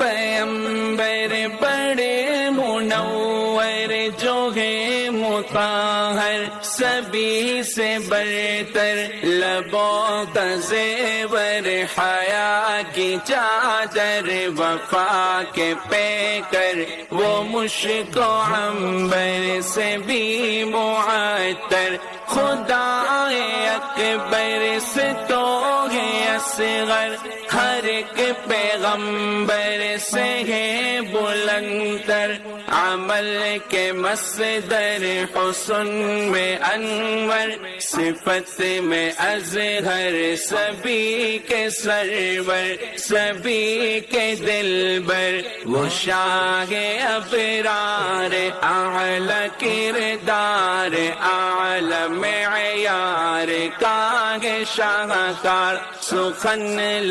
पैगंबर बड़े मुनव्वर जो है मुताहर सभी से बरतर लबों का ज़ेवर हया की चादर वफा के पैकर वो मुश्को अंबर से भी मुअत्तर खुदाए अकबर से तो है असगर हर एक पैगंबर से है बुलंदर अमल के मसदर हुस्न में अनवर सिफत में अजहर सभी के सरवर सभी के दिलबर वो शाह अबरार आला किरदार आलम यार काहे शाहकार सुखन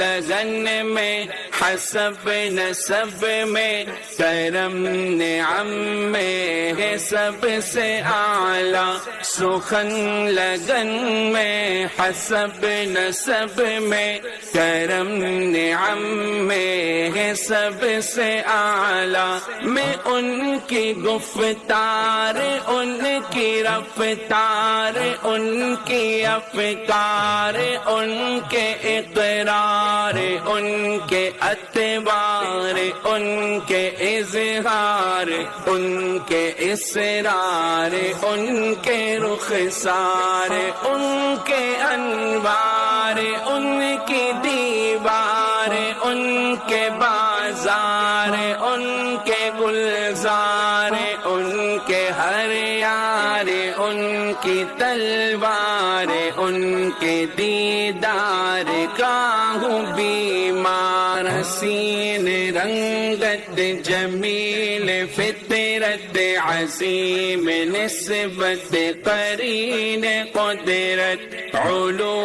लगन में हसब नसब में करम निअम में है सबसे आला सुखन लगन में हसब नसब में करम निअम में है सबसे आला मैं उनकी गुफ्तार उनकी रफ्तार उनकी अफकार उनके इकरार उनके अतबार उनके इजहार उनके इसरार उनके रुखसार उनके अनवार उनकी दीवार उनके बाजार उनके गुलजार उनके हर यार उनकी तलवार उनके दीदार काहूँ बीमार हसीन रंगत जमील फितरत अजीम निस्बत करीन कुदरत उलू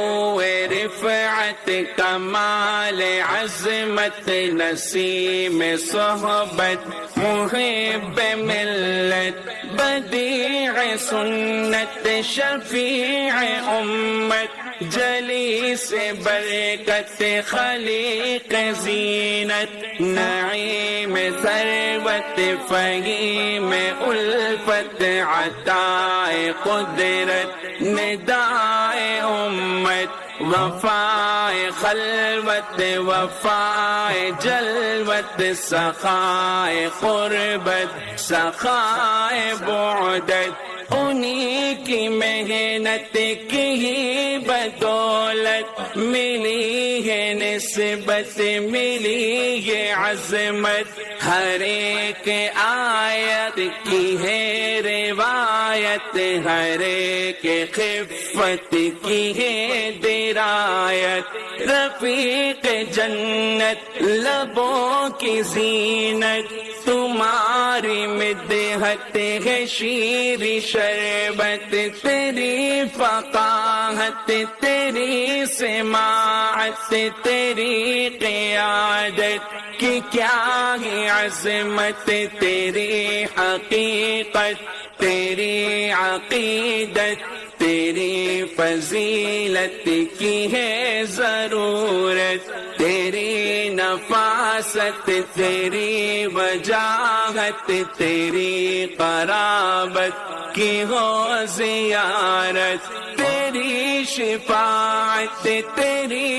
रिफ़अत कमाल अज़मत नसीम सोहबत मुहिब मिल्लत बदीअ सुन्नत शफीअ उम्मत जली से बरकत खलीक ज़ीनत नईम सरबत फ़हीम उल्फत अताए कुदरत निदाए उम्मत वफ़ाए खलवत वफ़ाए जलवत सखाए क़ुर्बत सखाए बुअदत उन्हीं की मेहनत की ही बदौलत मिली है निस्बत मिली है अज़मत हर एक आयत की है रिवायत हर एक खिफ़त की है दिरायत रफ़ीक़ जन्नत लबों की ज़ीनत तुम्हारी मिदहत है शीर शरबत तेरी फ़क़ाहत तेरी सिमाअत तेरी क़ियादत की क्या है अज़मत तेरी हकीकत तेरी अक़ीदत तेरी फजीलत की है जरूरत, तेरी नफासत, तेरी वजाहत, तेरी कराबत की हो जियारत, तेरी शिफाअत, तेरी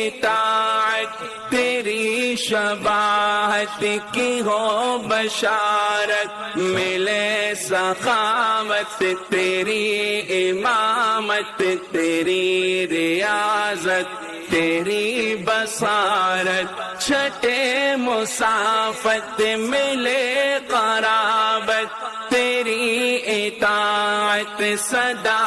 इताअत, तेरी शबाहत की हो बशारत, मिले सखावत, तेरी इमामत, तेरी रियाजत, तेरी बसारत, छठे मुसाफत, मिले कराबत, तेरी इताअत सदा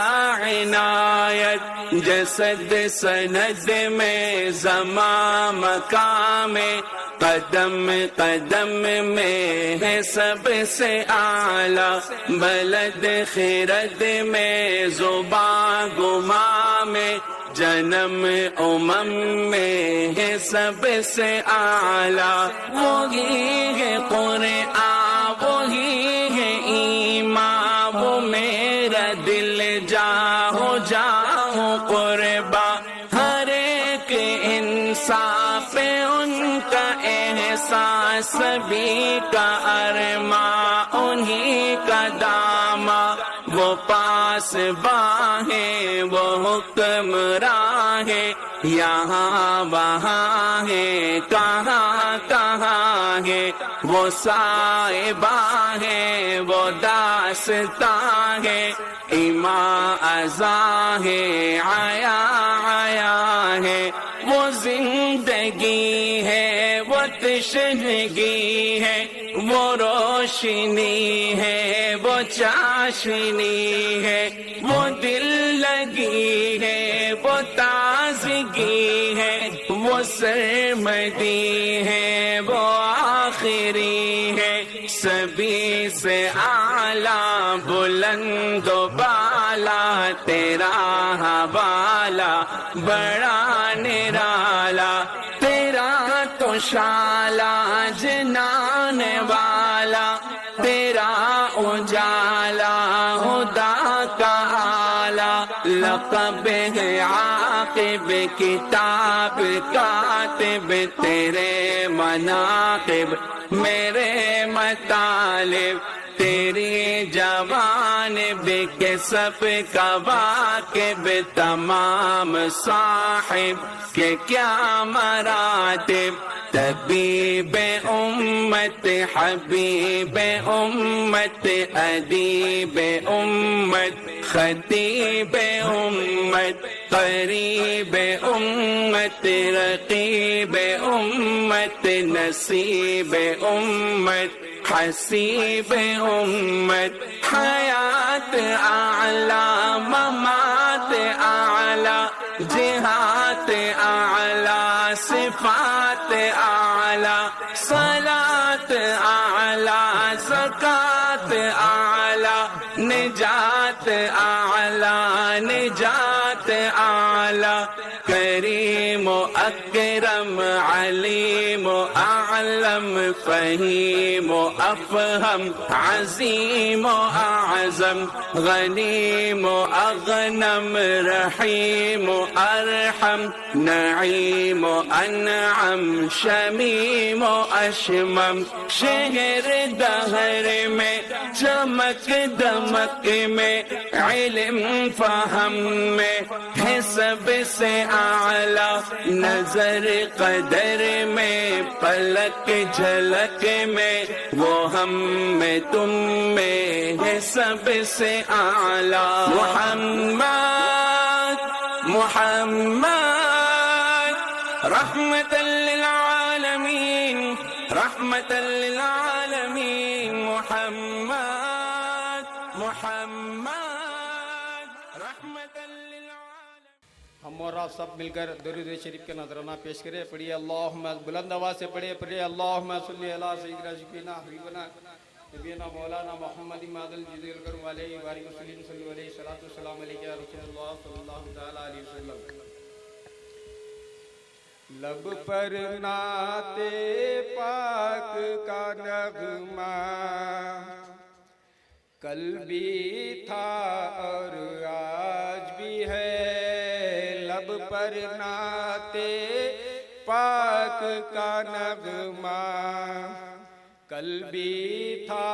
इनायत, जसद सनद में ज़मा मकाम में, कदम कदम में है सबसे आला, बलद खिरद में ज़ुबा गुमा में, जन्म उमम में है सबसे आला, वही है कुरआन, वही है ईमान, वो मेरा दिल जाहो जाहो कुर्बा, हर एक इंसान पे उनका एहसास, सभी का अरमा उन्हीं का दामा, वो पास बाहे वो हुक्मरां है, यहाँ वहाँ है कहाँ कहाँ है, वो साहिबा है वो दास्ता है, इमा अज़ा है आया आया है, वो जिंदगी है वो तशनगी है, वो रोशनी है वो चाशनी है, वो दिल लगी है वो ताजगी है, वो सरमदी है वो आखिरी है, सभी से आला बुलंद बाला, तेरा हवाला बड़ा निराला, तेरा तो शाला जनान वाला, तेरा उजाला हुदा का आला, लक़ब है आक़िब किताब कातिब, तेरे मनाक़िब मेरे मतालिब, तेरी जवानिब के सब कवाकिब, तमाम साहिब के क्या मरातिब, तबीब उम्मत हबीब उम्मत अदीब उम्मत खतीब उम्मत करीब उम्मत रकीब उम्मत नसीब उम्मत हसीब उम्मत, हयात आला ममात आला, जिहात आला सिफात आला, सलात आला ज़कात आला, निजात आला निजात आला, करीम अकरम अलीम आलम फहीम अफहम अजीम आज़म, गनीम अगनम रहीम अरहम, नईम अनअम शमीम अशमम, शहर दहर में चमक दमक में, इल्म फहम में है सबसे आला, नजर कदर में पलक झलक में, वो हम में तुम में है सबसे आला, मुहम्मद मुहम्मद रहमतल लिल आलमीन, रहमतल लिल आलमीन, मुहम्मद मुहम्मद रहमतल लिल आलमीन। हम और आप सब मिलकर दरूद शरीफ का नजराना पेश करें। पढ़िए अल्लाहुम्मा, बुलंद आवाज से पढ़िए अल्लाहुम्मा सल्ली अला सय्यिदिना शफीना हबीबना नबीना मौलाना मुहम्मद मादल जिल करम अलैहि व आलिहि वसल्लम सल्लल्लाहु अलैहि सलातु सलाम अलैहि या रसूलुल्लाह सल्लल्लाहु तआला अलैहि वसल्लम। लब पर नाते पाक का नगमा, कल भी था और आज भी है, लब पर नाते पाक का नगमा। कल भी था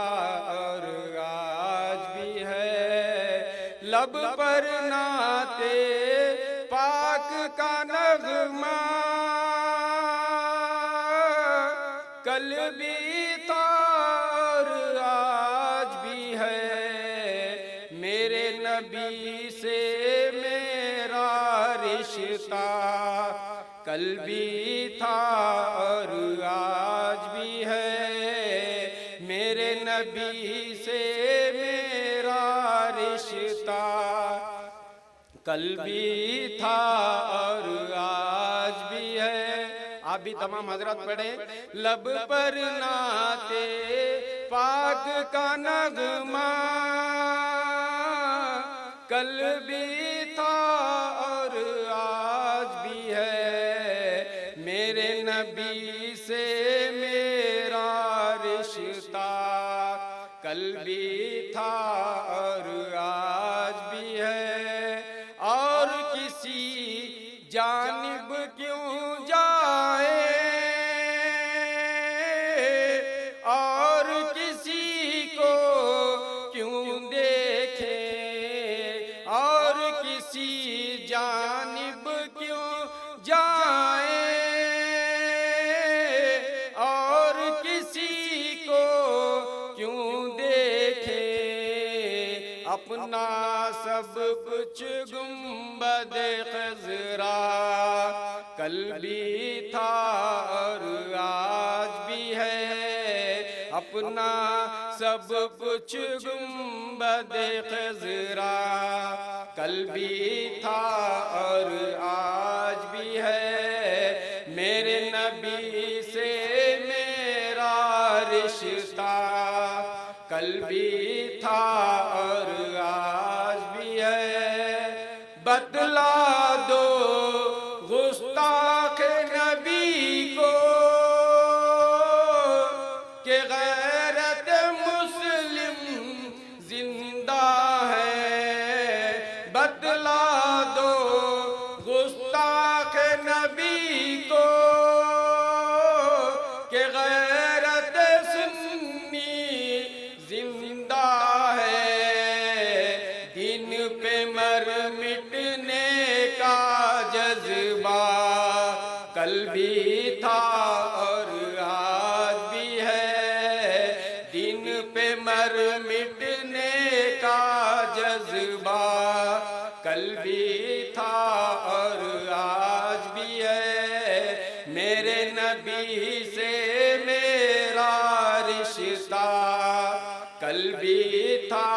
और आज भी है, लब पर नाते पाक का नगमा। कल भी था और आज भी है, मेरे नबी से मेरा रिश्ता। कल भी था और आज भी है, मेरे नबी से मेरा रिश्ता। कल भी था और आज भी है। आप भी तमाम हजरत पढ़े। लब पर नाते पाक का नगमा, कल भी था और आज भी है, मेरे नबी से मेरा रिश्ता। कल भी था और आज भी है, और किसी जानिब क्यों जाए, और किसी को क्यों देखे, और किसी जानिब क्यों जाए, और किसी को क्यों देखे। अपना सब कुछ गुंबद खज़रा, कल भी था और आज भी है, अपना सब कुछ गुंबद खज़रा। कल भी था और आज भी है, मेरे नबी से मेरा रिश्ता। कल भी था और आज भी है, बतला दो गुस्ताख नबी को कि गैरत मुस्लिम जिंदा है। बतला दो गुस्ताख नबी को कि गैरत सुन्नी जिंदा है। दिन पे मर मिटने का जज्बा, कल भी था और आज भी है। दिन पे मर मिटने का जज्बा, कल भी था और आज भी है, मेरे नबी से मेरा रिश्ता। कल भी था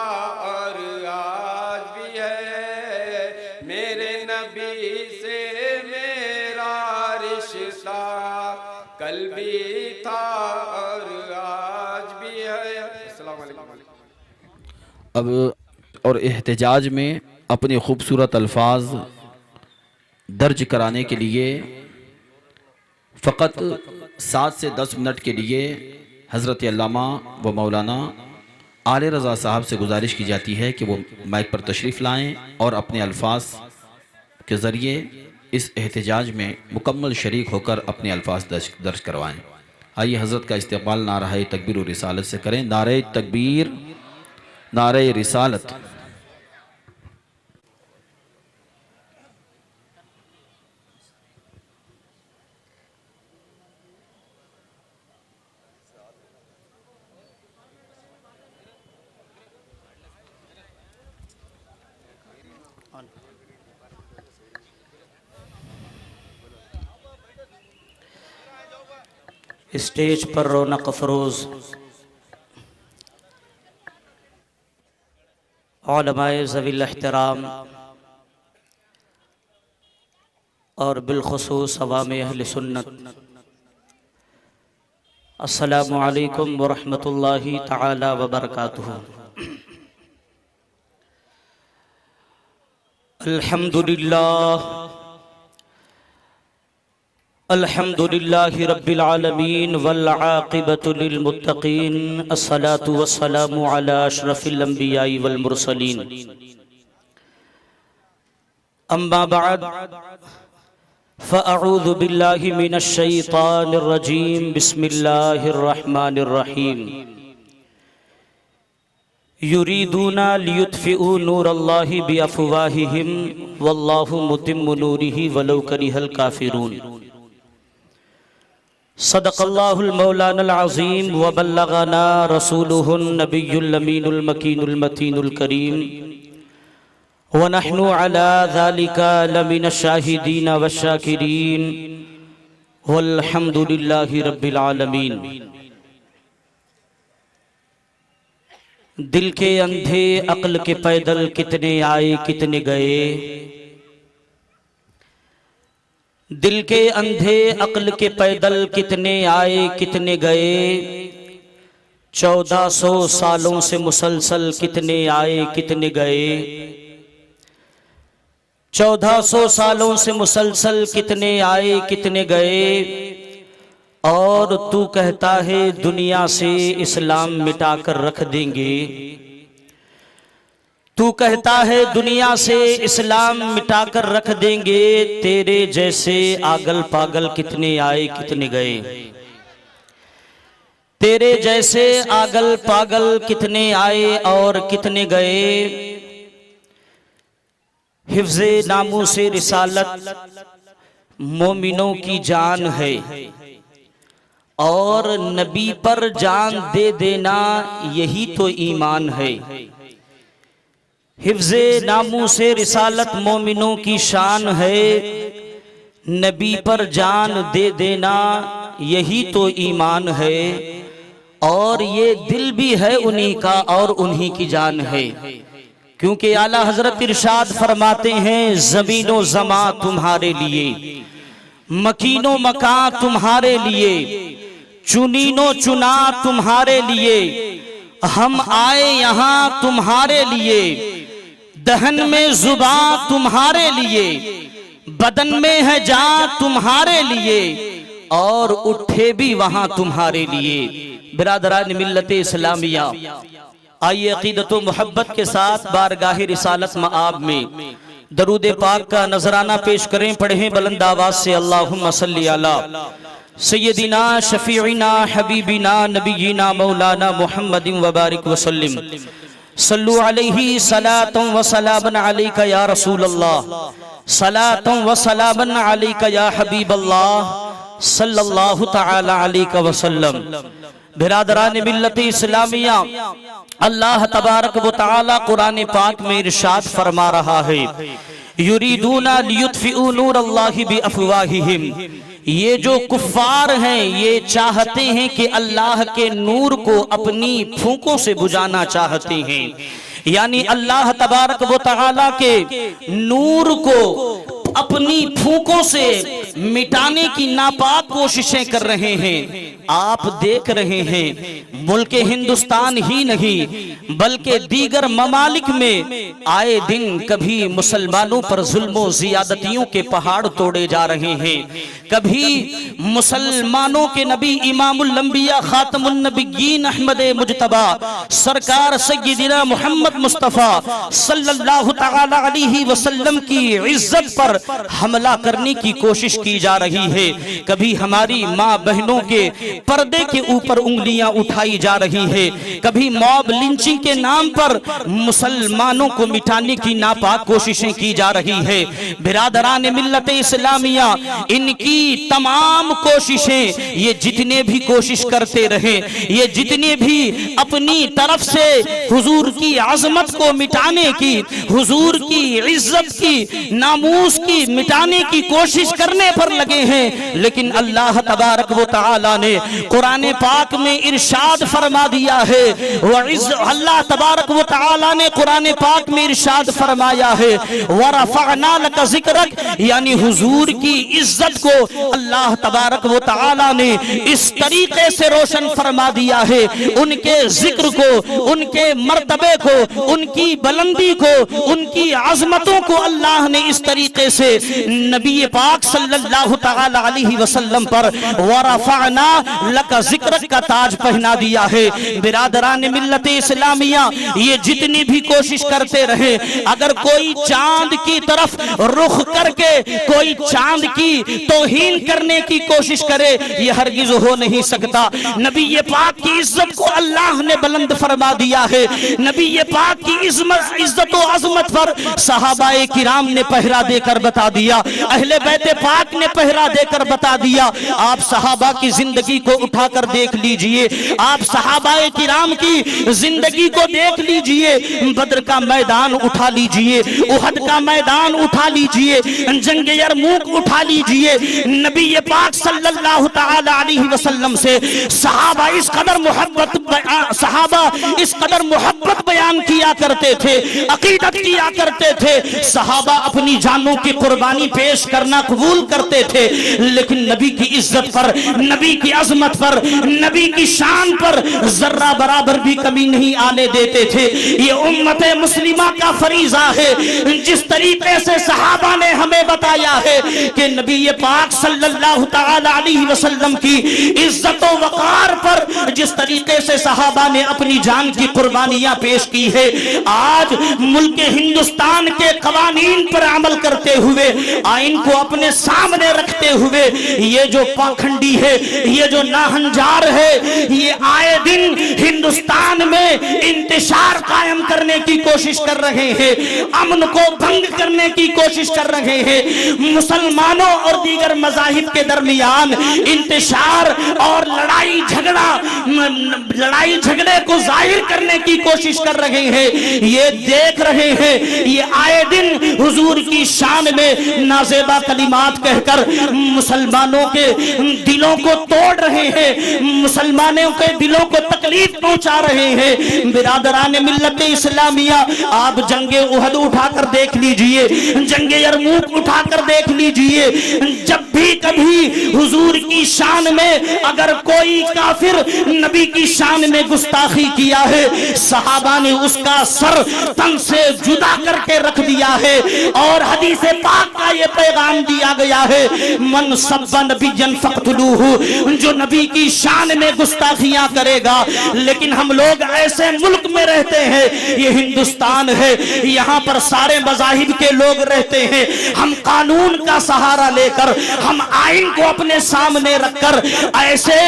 और आज भी है, मेरे नबी से मेरा रिश्ता। कल भी था और आज भी है। अस्सलाम वालेकुम। अब और एहतजाज में अपने खूबसूरत अल्फाज दर्ज कराने के लिए फ़कत 7 से 10 मिनट के लिए हज़रत अल्लामा व मौलाना आले रज़ा साहब से गुजारिश की जाती है कि वो माइक पर तशरीफ़ लाएं और अपने अल्फाज के ज़रिए इस एहतजाज में मुकम्मल शरीक होकर अपने अल्फाज दर्ज करवाएं। आइए हज़रत का इस्तेमाल नारे तकबीर और रिसालत से करें। नारे तकबीर, नारे रिसालत। स्टेज पर रौनक अफरोज उलमाए ज़वील एहतराम और बिलखुसूस अवाम अहल सुन्नत, अस्सलामु अलैकुम व रहमतुल्लाहि तआला व बरकातुहू। अल्हम्दुलिल्लाह अल्हम्दुलिल्लाहि रब्बिल आलमीन वल आक़िबतु लिल मुत्तक़ीन अस्सलातु वस्सलामु अला अशरफिल अंबियाइ वल मुरसलीन अम्मा बअद फ़अऊज़ु बिल्लाहि मिनश शैतानिर रजीम बिस्मिल्लाहिर रहमानिर रहीम युरीदूना लियुत्फ़िऊ नूरल्लाहि बिअफ़वाहिहिम वल्लाहु मुतिम्मु नूरिही वलौ करिहल काफ़िरून। सदक़ल्लाहुल मौलानल अज़ीम व बल्लगना रसूलुहुन नबियुल अमीनुल मकीनुल मतीनुल करीम व नहनु अला ज़ालिका लमिनश शाहिदीन वश्शाकिरीन वल्हम्दुलिल्लाहि रब्बिल आलमीन। दिल के अंधे अक्ल के पैदल कितने आए कितने गए, दिल के अंधे अक्ल के पैदल कितने आए कितने गए, 1400 सालों से मुसलसल कितने आए कितने गए, 1400 सालों से मुसलसल कितने आए कितने गए। और तू कहता है दुनिया से इस्लाम मिटाकर रख देंगे, तू कहता है दुनिया से इस्लाम मिटाकर रख देंगे। तेरे जैसे आगल पागल कितने आए कितने गए, तेरे जैसे आगल पागल कितने आए और कितने गए। हिफ्ज़े नामूसे रिसालत मोमिनों की जान है और नबी पर जान दे देना यही तो ईमान है। हिफ्ज़े नामूसे रिसालत मोमिनों की शान है, नबी पर जान दे देना यही तो ईमान है। और ये दिल भी है उन्हीं का और उन्हीं की जान है, क्योंकि आला हजरत इरशाद फरमाते हैं ज़मीनो ज़मा तुम्हारे लिए, मकीनो मका तुम्हारे लिए, चुनीनो चुना तुम्हारे लिए, हम आए यहाँ तुम्हारे लिए। दहन में जुबां तुम्हारे लिए, बदन में है जान तुम्हारे लिए, और उठे भी वहां तुम्हारे लिए। बिरादरान मिल्लत इस्लामिया, आइए अकीदत व मोहब्बत के साथ बारगाह रिसालत मआब में दरूद पाक का नजराना पेश करें। पढ़ें बुलंद आवाज से अल्लाहुम्मा सल्ली अला सय्यदिना शफीइना हबीबिना नबीना मौलाना मुहम्मदिन व बारिक वसल्लिम। सल्लु अलैहि सलातन व सलामन अलैका या रसूल अल्लाह, सलातन व सलामन अलैका या हबीब अल्लाह सल्लल्लाहु तआला अलैहि वसल्लम। बिरादरान मिल्लत इस्लामिया, अल्लाह तबारक व तआला कुरान पाक में इरशाद फरमा रहा है युरीदूना लियुत्फ़िऊ नूरल्लाहि बिअफ़वाहिहिम। ये जो कुफ्फार हैं ये चाहते हैं कि अल्लाह के नूर को अपनी फूंकों से बुझाना चाहते हैं, यानी अल्लाह तबारक व तआला के नूर को अपनी फूंकों से मिटाने की नापाक कोशिशें कर रहे हैं। आप देख रहे हैं मुल्क हिंदुस्तान ही नहीं बल्कि दीगर ममालिक में आए दिन कभी मुसलमानों पर जुल्मों जियादतियों के पहाड़ तोड़े जा रहे हैं, कभी मुसलमानों के नबी इमामुल अंबिया खातमुन नबिय्यीन अहमद मुज्तबा सरकार सय्यदिना मोहम्मद मुस्तफ़ा सल्लल्लाहु तआला अलैहि वसल्लम की इज्जत पर हमला करने की कोशिश की जा रही है। कभी हमारी माँ बहनों के पर्दे के ऊपर उंगलियां उठाई जा रही है, कभी मॉब लिंचिंग के नाम पर मुसलमानों को मिटाने की नापाक कोशिशें की जा रही है। बिरादरान मिल्लत इस्लामिया, इनकी तमाम कोशिशें, ये जितने भी कोशिश करते रहे, ये जितने भी अपनी तरफ से हुजूर की आजमत को मिटाने की, हुजूर की इज्जत की, नामूस की मिटाने की कोशिश करने पर लगे हैं, लेकिन अल्लाह तबारक व तआला ने कुरान पाक में इरशाद इरशाद फरमा दिया है, अल्लाह तबारक व तआला ने कुरान पाक में इरशाद फरमाया है, वरफ़अना लका ज़िक्रक, यानी हुजूर की इज्जत को अल्लाह तबारक व तआला ने इस तरीके से रोशन फरमा दिया है, उनके जिक्र को, उनके मर्तबे को, उनकी बुलंदी को, उनकी अजमतों को अल्लाह ने इस तरीके से नबी पाक सल्लल्लाहु तआला अलैहि वसल्लम पर वरफ़अना लका ज़िक्रक का ताज पहना दिया है। बिरादरान मिल्लत इस्लामिया, ये जितनी भी कोशिश करते रहे, अगर कोई चांद की तरफ रुख करके कोई चांद की तौहीन करने की कोशिश करे, ये हरगिज हो नहीं सकता। नबी पाक की इज्जत को अल्लाह ने बुलंद फरमा दिया है। नबी पाक की इज्जत और अजमत पर सहाबाए किराम ने पहरा देकर बता दिया, अहले बैत पाक ने पहरा देकर बता दिया। आप सहाबा की जिंदगी को उठाकर देख लीजिए, आप सहाबाए किराम की जिंदगी को देख लीजिए, बद्र का मैदान उठा लीजिए, उहद का मैदान उठा लीजिए, जंग यरमुक उठा लीजिए। नबी पाक सल्लल्लाहु तआला अलैहि वसल्लम से सहाबा इस कदर मोहब्बत बयान किया करते थे, अकीदत किया करते थे, सहाबा अपनी जानों की कुर्बानी पेश करना कबूल करते थे, लेकिन नबी की इज्जत पर, नबी की अजमत पर, नबी की शान पर जर्रा बराबर भी कमी नहीं आने देते थे। ये उम्मत मुस्लिमा का फरीजा है। जिस तरीके से सहाबा ने हमें बताया है कि नबी पाक सल्लल्लाहु तआला अलैहि वसल्लम की इज्जत व वक़ार पर जिस तरीके से सहाबा ने अपनी जान की कुर्बानियां पेश की है, आज मुल्क हिंदुस्तान के कवानीन पर अमल करते हुए, आइन को अपने सामने रखते हुए, ये जो पाखंडी है, ये जो नाहंजार है, ये आए दिन हिंदुस्तान में इंतशार कायम करने की कोशिश कर रहे हैं, अमन को भंग करने की कोशिश कर रहे हैं। मुसलमानों और दीगर मज़ाहिब के दरमियान इंतशार और लड़ाई झगड़े को जाहिर करने की कोशिश कर रहे हैं। ये देख रहे हैं, ये आए दिन हुजूर की शान में नाज़ेबा कलिमात कहकर मुसलमानों के दिलों को तोड़ रहे हैं, मुसलमानों के दिलों को तकलीफ पहुंचा रहे हैं। बिरादरान मिल्लत इस्लामिया, आप जंगे उहद उठाकर देख लीजिए, जंगे यरमुक उठाकर देख लीजिए, जब भी कभी हुजूर की शान में अगर कोई काफिर नबी की शान में गुस्ताखी किया है, सहाबा ने उसका सर तन से जुदा करके रख दिया है और हदीस पाक का ये पैगाम दिया गया है, मन सब्बा नबिय्यन फक़्तुलूहु, जो नबी की शान में गुस्ताखियां करेगा। लेकिन हम लोग ऐसे मुल्क में रहते हैं, ये हिंदुस्तान है, यहाँ पर सारे मज़ाहिब के लोग रहते हैं। हम कानून का सहारा लेकर, हम आइन को अपने सामने रखकर ऐसे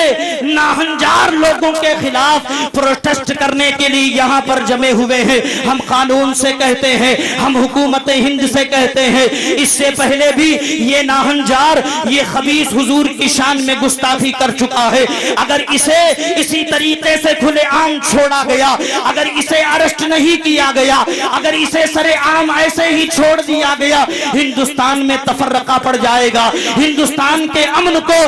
नाहंजार लोगों के खिलाफ प्रोटेस्ट करने के लिए यहाँ पर जमे हुए हैं। हम कानून से कहते हैं, हम हुकूमत हिंद से कहते हैं, इससे पहले भी ये नाहंजार, ये खबीस हुजूर की शान में गुस्ताखी कर चुका है। अगर इसे इसी तरीके से खुलेआम छोड़ा गया, अगर इसे अरेस्ट नहीं किया गया, अगर इसे सरेआम ऐसे ही छोड़ दिया गया, हिंदुस्तान में तफर्रका पड़ जाएगा। हिंदुस्तान के अमन को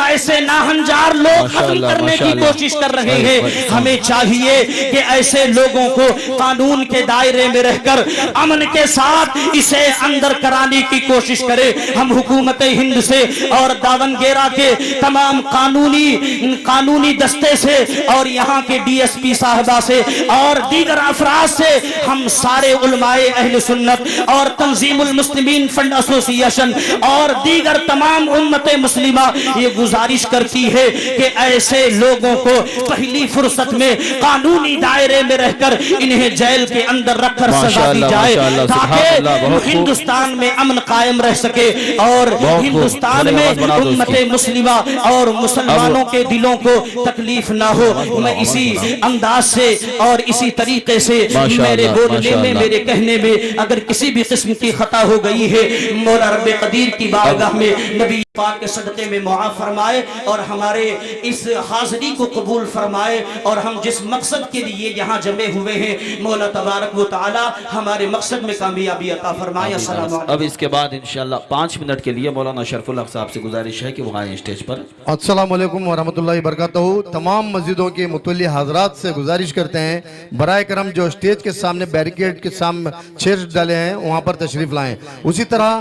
ऐसे नाहंजार लोग खत्म करने की कोशिश कर रहे हैं। हमें चाहिए कि ऐसे लोगों को कानून के दायरे में रहकर अमन के साथ इसे अंदर कराने की कोशिश करें। हम हुकूमत हिंद से और दावनगेरा के तमाम कानूनी दस्ते से और यहाँ के डीएसपी साहबा से और दीगर अफराद से हम सारे उलमाए अहले सुन्नत और तंजीमुल मुस्लिमीन फंड एसोसिएशन और दीगर तमाम उम्मत मुस्लिमा ये गुजारिश करती है कि ऐसे लोगों को पहली फुर्सत में कानूनी दायरे में रहकर इन्हें जेल के अंदर रखकर सजा दी जाए, ताकि हिंदुस्तान में अमन कायम रह सके और हिंदुस्तान में उम्मत मुस्लिमा और मुसलमानों के दिलों को तकलीफ ना हो। मैं इसी अंदाज से और इसी तरीके से मेरे बोलने में, मेरे कहने में अगर किसी भी किस्म की खता हो गई है, मौला रब्बे कदीर की बारगाह में नबी पाक के सदक़े में मुआफ़ फरमाए और हमारे इस हाज़री को कबूल फरमाए और हम जिस मकसद के लिए यहाँ जमे हुए हैं मौला तबारक व तआला हमारे मकसद में कामयाबी अता फरमाए। अस्सलाम वालेकुम। अब इसके बाद इंशाल्लाह 5 मिनट के लिए मौलाना शरफुल हक साहब से गुजारिश है कि वो आए स्टेज पर। अस्सलाम वालेकुम वरहमतुल्लाहि बरकातहू। तमाम मस्जिदों के मुतल्ली हजरात से गुजारिश करते हैं बराए करम जो स्टेज के सामने बैरिकेड के सामने चेयर डाले हैं वहाँ पर तशरीफ लाएं। उसी तरह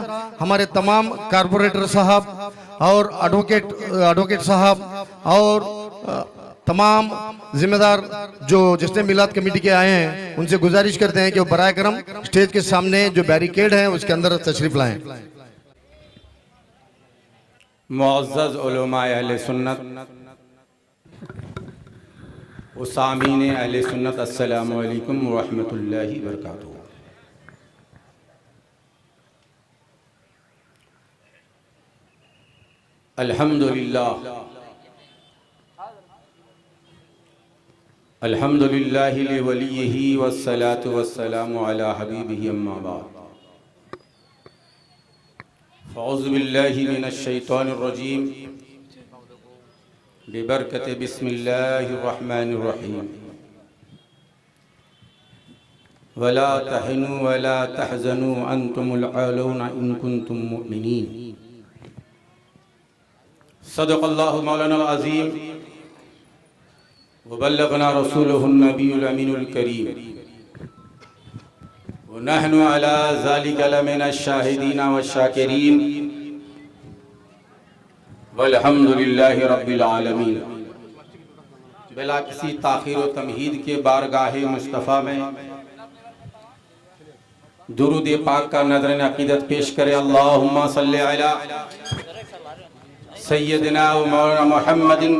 हमारे तमाम कारपोरेटर साहब और एडवोकेट साहब और तमाम जिम्मेदार जो जश्न मिलाद कमेटी के आए हैं उनसे गुजारिश करते हैं कि वो बराए करम स्टेज के सामने जो बैरिकेड है उसके अंदर तशरीफ लाएं। मुअज़्ज़ज़ उलमाए अहले सुन्नत व सामीन अहले सुन्नत, अस्सलामु अलैकुम व रहमतुल्लाहि व बरकातहू। अल्हम्दुलिल्लाहि लि वलिय्यिही वस्सलातु वस्सलामु अला हबीबिही अम्मा बाद। फ़अऊज़ु बिल्लाहि मिनश शैतानिर रजीम बिबरकति बिस्मिल्लाहिर रहमानिर रहीम। वला तहिनु वला तहज़नु अंतुमुल आलौना इन कुंतुम मुमिनीन। सदक़ल्लाहु मौलाना अज़ीम व बल्लगना रसूलुहुन नबियुल अमीनुल करीम व नहनु अला ज़ालिका लमिनश शाहिदीन व शाकिरीन वल्हम्दुलिल्लाहि रब्बिल आलमीन। बिला किसी ताख़ीर व तमहीद के बारगाहे मुस्तफ़ा में दुरूद पाक का नज़रन अक़ीदत पेश करे। अल्लाहुम्मा सल्लि अला सय्यदना व मौलाना मुहम्मदिन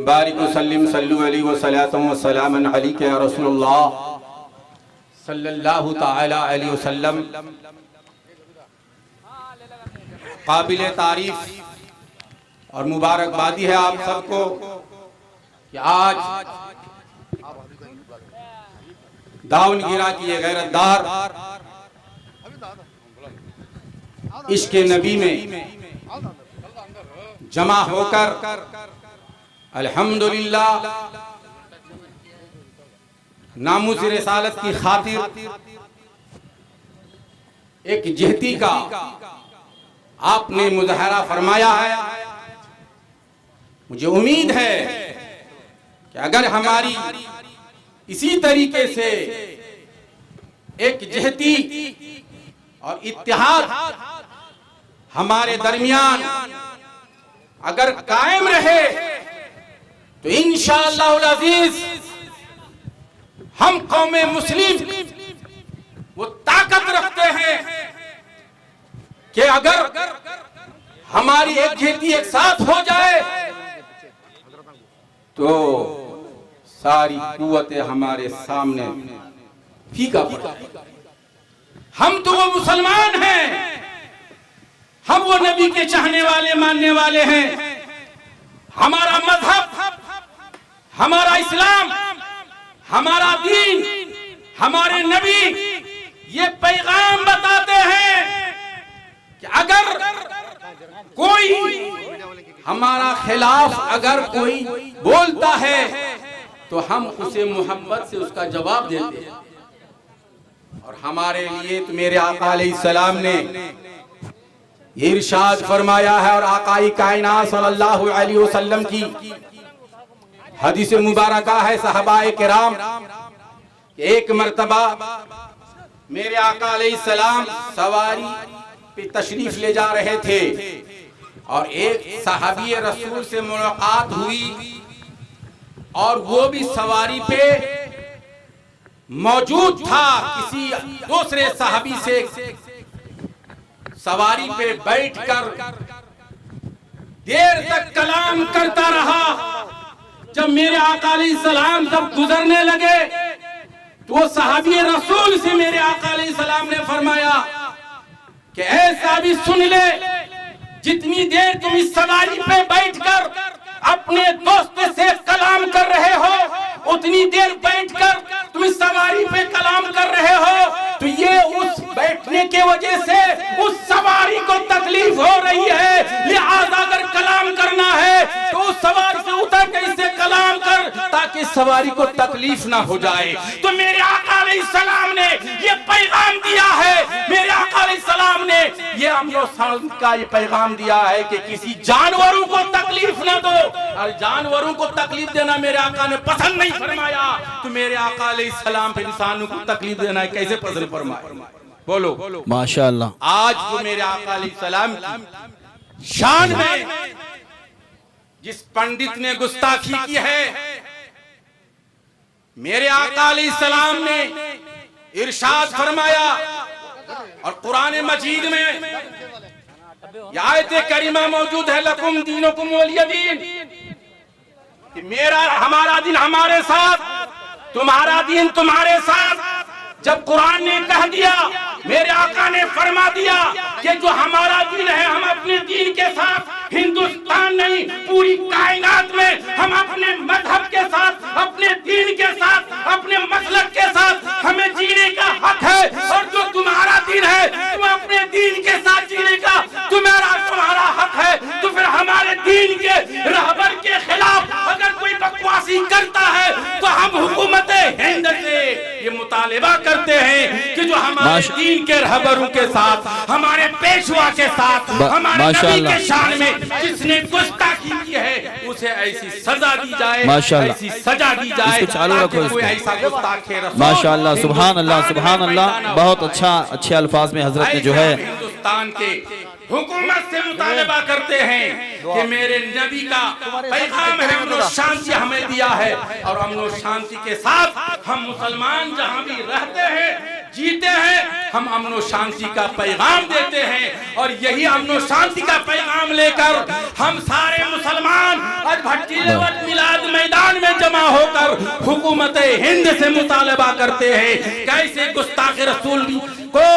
बारिक वसल्लिम सल्लु अलैहि व सलातम व सलामन अलैका या रसूलुल्लाह सल्लल्लाहु तआला अलैहि वसल्लम। काबिल तारीफ और मुबारकबादी है आप सबको कि आज दावनगिरा की ये गैरतदार इश्क़ नबी में जमा होकर अल्हम्दुलिल्लाह नामूस रिसालत की खातिर एक जहती का आपने मुज़ाहरा फरमाया है। मुझे उम्मीद है कि अगर हमारी इसी तरीके से एक जहती और इत्तेहाद हमारे दरमियान अगर कायम रहे तो इंशाअल्लाहुल अज़ीज़ हम कौमे मुस्लिम वो ताकत रखते हैं कि अगर हमारी एक जहती एक साथ हो जाए तो सारी कुव्वतें हमारे सामने फीका पड़ जाएगी। हम तो वो मुसलमान हैं, हम वो नबी के चाहने वाले मानने वाले हैं। हमारा मजहब, हमारा इस्लाम, हमारा दीन, हमारे नबी ये पैगाम बताते हैं कि अगर कोई हमारा खिलाफ अगर कोई बोलता है तो हम उसे मोहब्बत से उसका जवाब देते हैं। और हमारे लिए तो मेरे आका अलैहिस्सलाम ने इरशाद फरमाया है और आकाई कायनात सल्लल्लाहु अलैहि वसल्लम की हदीस मुबारका है सहाबाए किराम एक मर्तबा मेरे आका अलैहिस्सलाम सवारी पे तशरीफ ले जा रहे थे और एक सहाबी रसूल से मुलाकात हुई और वो भी सवारी पे मौजूद था। किसी दूसरे सहाबी से सवारी पे बैठकर देर तक कलाम करता रहा। जब मेरे आका अलैहिस्सलाम जब गुजरने लगे तो वो सहाबी रसूल से मेरे आका अलैहिस्सलाम ने फरमाया कि ऐ सहाबी सुन ले, जितनी देर तुम इस सवारी पे बैठकर अपने दोस्त से कलाम कर रहे हो, उतनी देर बैठकर तुम सवारी पे कलाम कर रहे हो, तो ये उस बैठने के वजह से उस सवारी को तकलीफ हो रही है। लिहाजा अगर कलाम करना है तो उस सवारी से उतर के इसे कलाम कर, ताकि सवारी को तकलीफ ना हो जाए। तो मेरे आका अलैहिस्सलाम ने ये पैगाम दिया है, मेरे आका अलैहिस्सलाम ने ये अमन शांति का ये पैगाम दिया है कि किसी जानवरों को तकलीफ ना दो। और जानवरों को तकलीफ देना मेरे आका ने पसंद नहीं फरमाया, तो मेरे आका अलैहिस्सलाम फिर इंसानों को तकलीफ देना है कैसे पसंद फरमाए? बोलो माशाअल्लाह। आज जो मेरे आका अलैहिस्सलाम की शान में जिस पंडित ने गुस्ताखी की है, मेरे आका अलैहिस्सलाम ने इरशाद फरमाया और कुरान मजीद में आयत करीमा मौजूद है, लकुम दीनुकुम वलिय दीन, कि मेरा हमारा दिन हमारे साथ, तुम्हारा दिन तुम्हारे साथ। जब कुरान ने कह दिया, मेरे आका ने फरमा दिया कि जो हमारा दिन है हम अपने दीन के साथ, हिंदुस्तान नहीं पूरी कायनात में हम अपने मजहब के साथ, अपने दीन के साथ, अपने मसलक के साथ हमें जीने का हक है। और जो तुम्हारा दिन है तुम अपने दीन के साथ जीने का तुम्हारा हक है। तो फिर हमारे दीन के रहबर के खिलाफ अगर कोई बकवासी करता है तो हम हुकूमत हिंद से ये मुतालिबा करते हैं कि जो हमारे दीन के रहबरों के साथ, हमारे पेशवा के साथ, हमारे नबी के शान में जिसने गुस्ताखी की है उसे ऐसी सजा दी जाए, ऐसी सजा दी जाए, ताकि कोई ऐसा गुस्ताखे रसूल। माशाअल्लाह, सुभान अल्लाह, सुभान अल्लाह। बहुत अच्छा, अच्छे अल्फाज में हजरत ने जो है हिंदुस्तान के हुकूमत से मुतालबा करते हैं कि मेरे नबी का पैगाम है, अमन और शांति हमें दिया है, और अमन और शांति के साथ हम मुसलमान जहां भी रहते हैं, जीते हैं, हम अमन और शांति का पैगाम देते हैं। और यही अमन और शांति का पैगाम लेकर हम सारे मुसलमान आज भट्टीलेवट मिलाद मैदान में जमा होकर हुकूमत हिंद से मुतालबा करते हैं कैसे गुस्ताखे रसूल को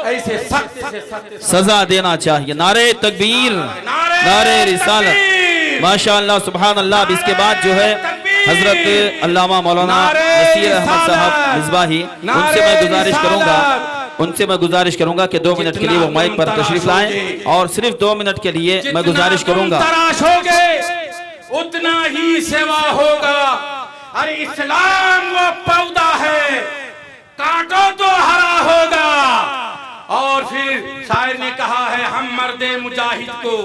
ऐसे सख्त से सख्त सजा देना चाहिए। नारे तकबीर, नारे रिसालत, माशाअल्लाह, सुभान अल्लाह। अब इसके बाद जो है हजरत अल्लामा मौलाना नसीर अहमद साहब मिसबाही, उनसे मैं गुजारिश करूंगा कि 2 मिनट के लिए वो माइक पर तशरीफ लाएं, और सिर्फ 2 मिनट के लिए मैं गुजारिश करूंगा। तराश होगे उतना ही सेवा होगा। अरे इस्लाम वो पौधा है, काटो तो हरा होगा। और फिर शायर ने कहा है, हम मर्दे मुजाहिद को,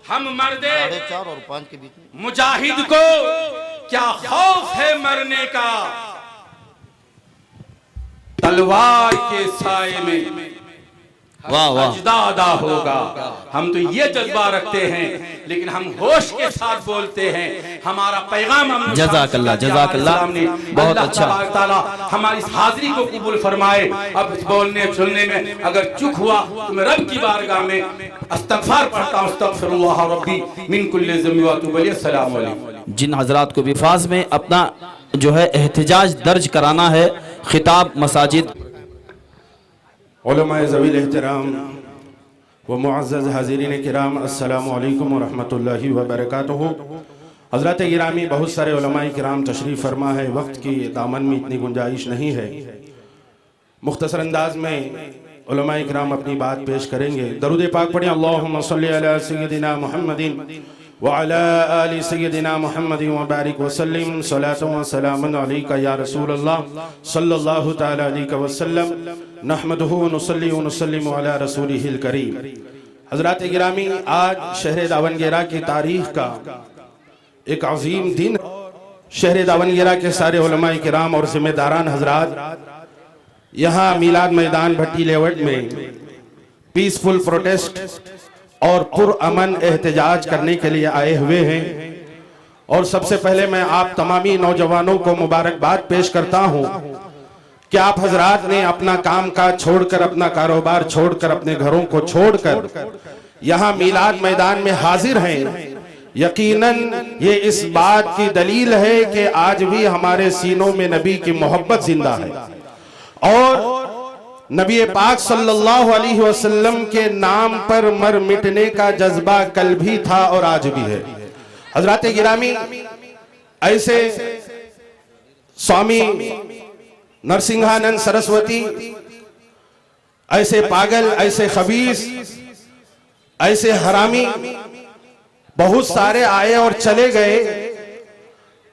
हम मर्दे 4 और 5 के बीच में मुजाहिद को क्या खौफ है मरने का, तलवार के साए में वाह वाह, सजदा अदा होगा। हम तो ये जज्बा रखते हैं, लेकिन हम होश के साथ बोलते हैं। हमारा पैगाम हम जज़ाकल्लाह, जज़ाकल्लाह, बहुत अच्छा। हमारी इस हाजिरी को कबूल फरमाए। अब बोलने सुनने में अगर चूक हुआ तो मैं रब की बारगाह में इस्तग़फ़ार पढ़ता हूँ, अस्तग़फ़िरुल्लाह रब्बी मिन कुल्लि ज़ंबि व अतूबु इलैहि। अस्सलामु अलैकुम। जिन हजरात को विफाज में अपना जो है एहतिजाज दर्ज कराना है, खिताब मसाजिद उलमाए ज़वील एहतराम व मुअज़्ज़ज़ हाज़िरीन किराम, अस्सलामु अलैकुम व रहमतुल्लाहि व बरकातुहू। हज़रात गिरामी, बहुत सारे उलमाए किराम तशरीफ़ फरमा है, वक्त की दामन में इतनी गुंजाइश नहीं है। मुख्तसर अंदाज में उलमाए किराम अपनी बात पेश करेंगे। दरूद पाक पढ़ें, अल्लाहुम्मा सल्लि अला सय्यदिना मुहम्मदिन व अला आलि सय्यदिना मुहम्मदिन व बारिक व सल्लिम सलातन व सलामन अलैका या रसूलल्लाह सल्लल्लाहु तआला अलैहि वसल्लम नहमदुहु व नुसल्ली व नुसल्लिमु अला रसूलिहिल करीम। हज़रात गिरामी, आज शहर दावनगेरा की तारीख का एक अजीम दिन। शहर दावनगेरा के सारे उलमाए किराम और जिम्मेदारान हजरात यहाँ मीलाद मैदान भट्टीलेवट में पीसफुल प्रोटेस्ट और पुरअमन एहतजाज करने के लिए आए हुए हैं। और सबसे पहले मैं आप तमामी नौजवानों को मुबारकबाद पेश करता हूँ कि आप हजरात ने अपना काम काज छोड़कर, अपना कारोबार छोड़कर, अपने घरों को छोड़कर यहाँ मीलाद मैदान में हाजिर हैं। यकीनन ये इस बात की दलील है कि आज भी हमारे सीनों में नबी की मोहब्बत जिंदा है, और नबी पाक सल्लल्लाहु अलैहि वसल्लम के नाम पर मर मिटने का जज्बा कल भी था और आज भी है। हजरात गिरामी, ऐसे स्वामी नरसिंहानंद सरस्वती, ऐसे पागल, ऐसे खबीस, ऐसे हरामी बहुत सारे आए और चले गए।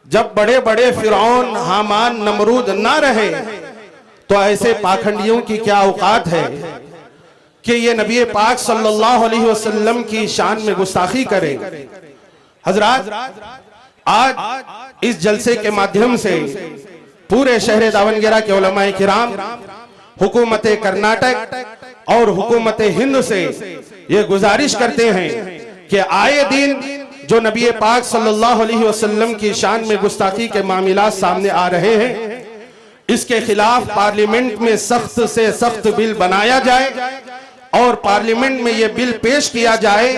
जब बड़े बड़े फिरौन, हामान, नमरूद ना रहे तो ऐसे पाखंडियों की क्या औकात है कि ये नबी पाक सल्लल्लाहु अलैहि वसल्लम की शान में गुस्ताखी करें। हजरात, आज इस जलसे के माध्यम से पूरे शहर दावनगेरा के उलमाए किराम, हुकूमत कर्नाटक और हुकूमत हिंद से ये गुजारिश करते हैं कि आए दिन जो नबी पाक सल्लल्लाहु अलैहि वसल्लम की शान में गुस्ताखी के मामला सामने आ रहे हैं, इसके खिलाफ पार्लियामेंट में सख्त से सख्त बिल बनाया जाए और पार्लियामेंट में यह बिल पेश किया जाए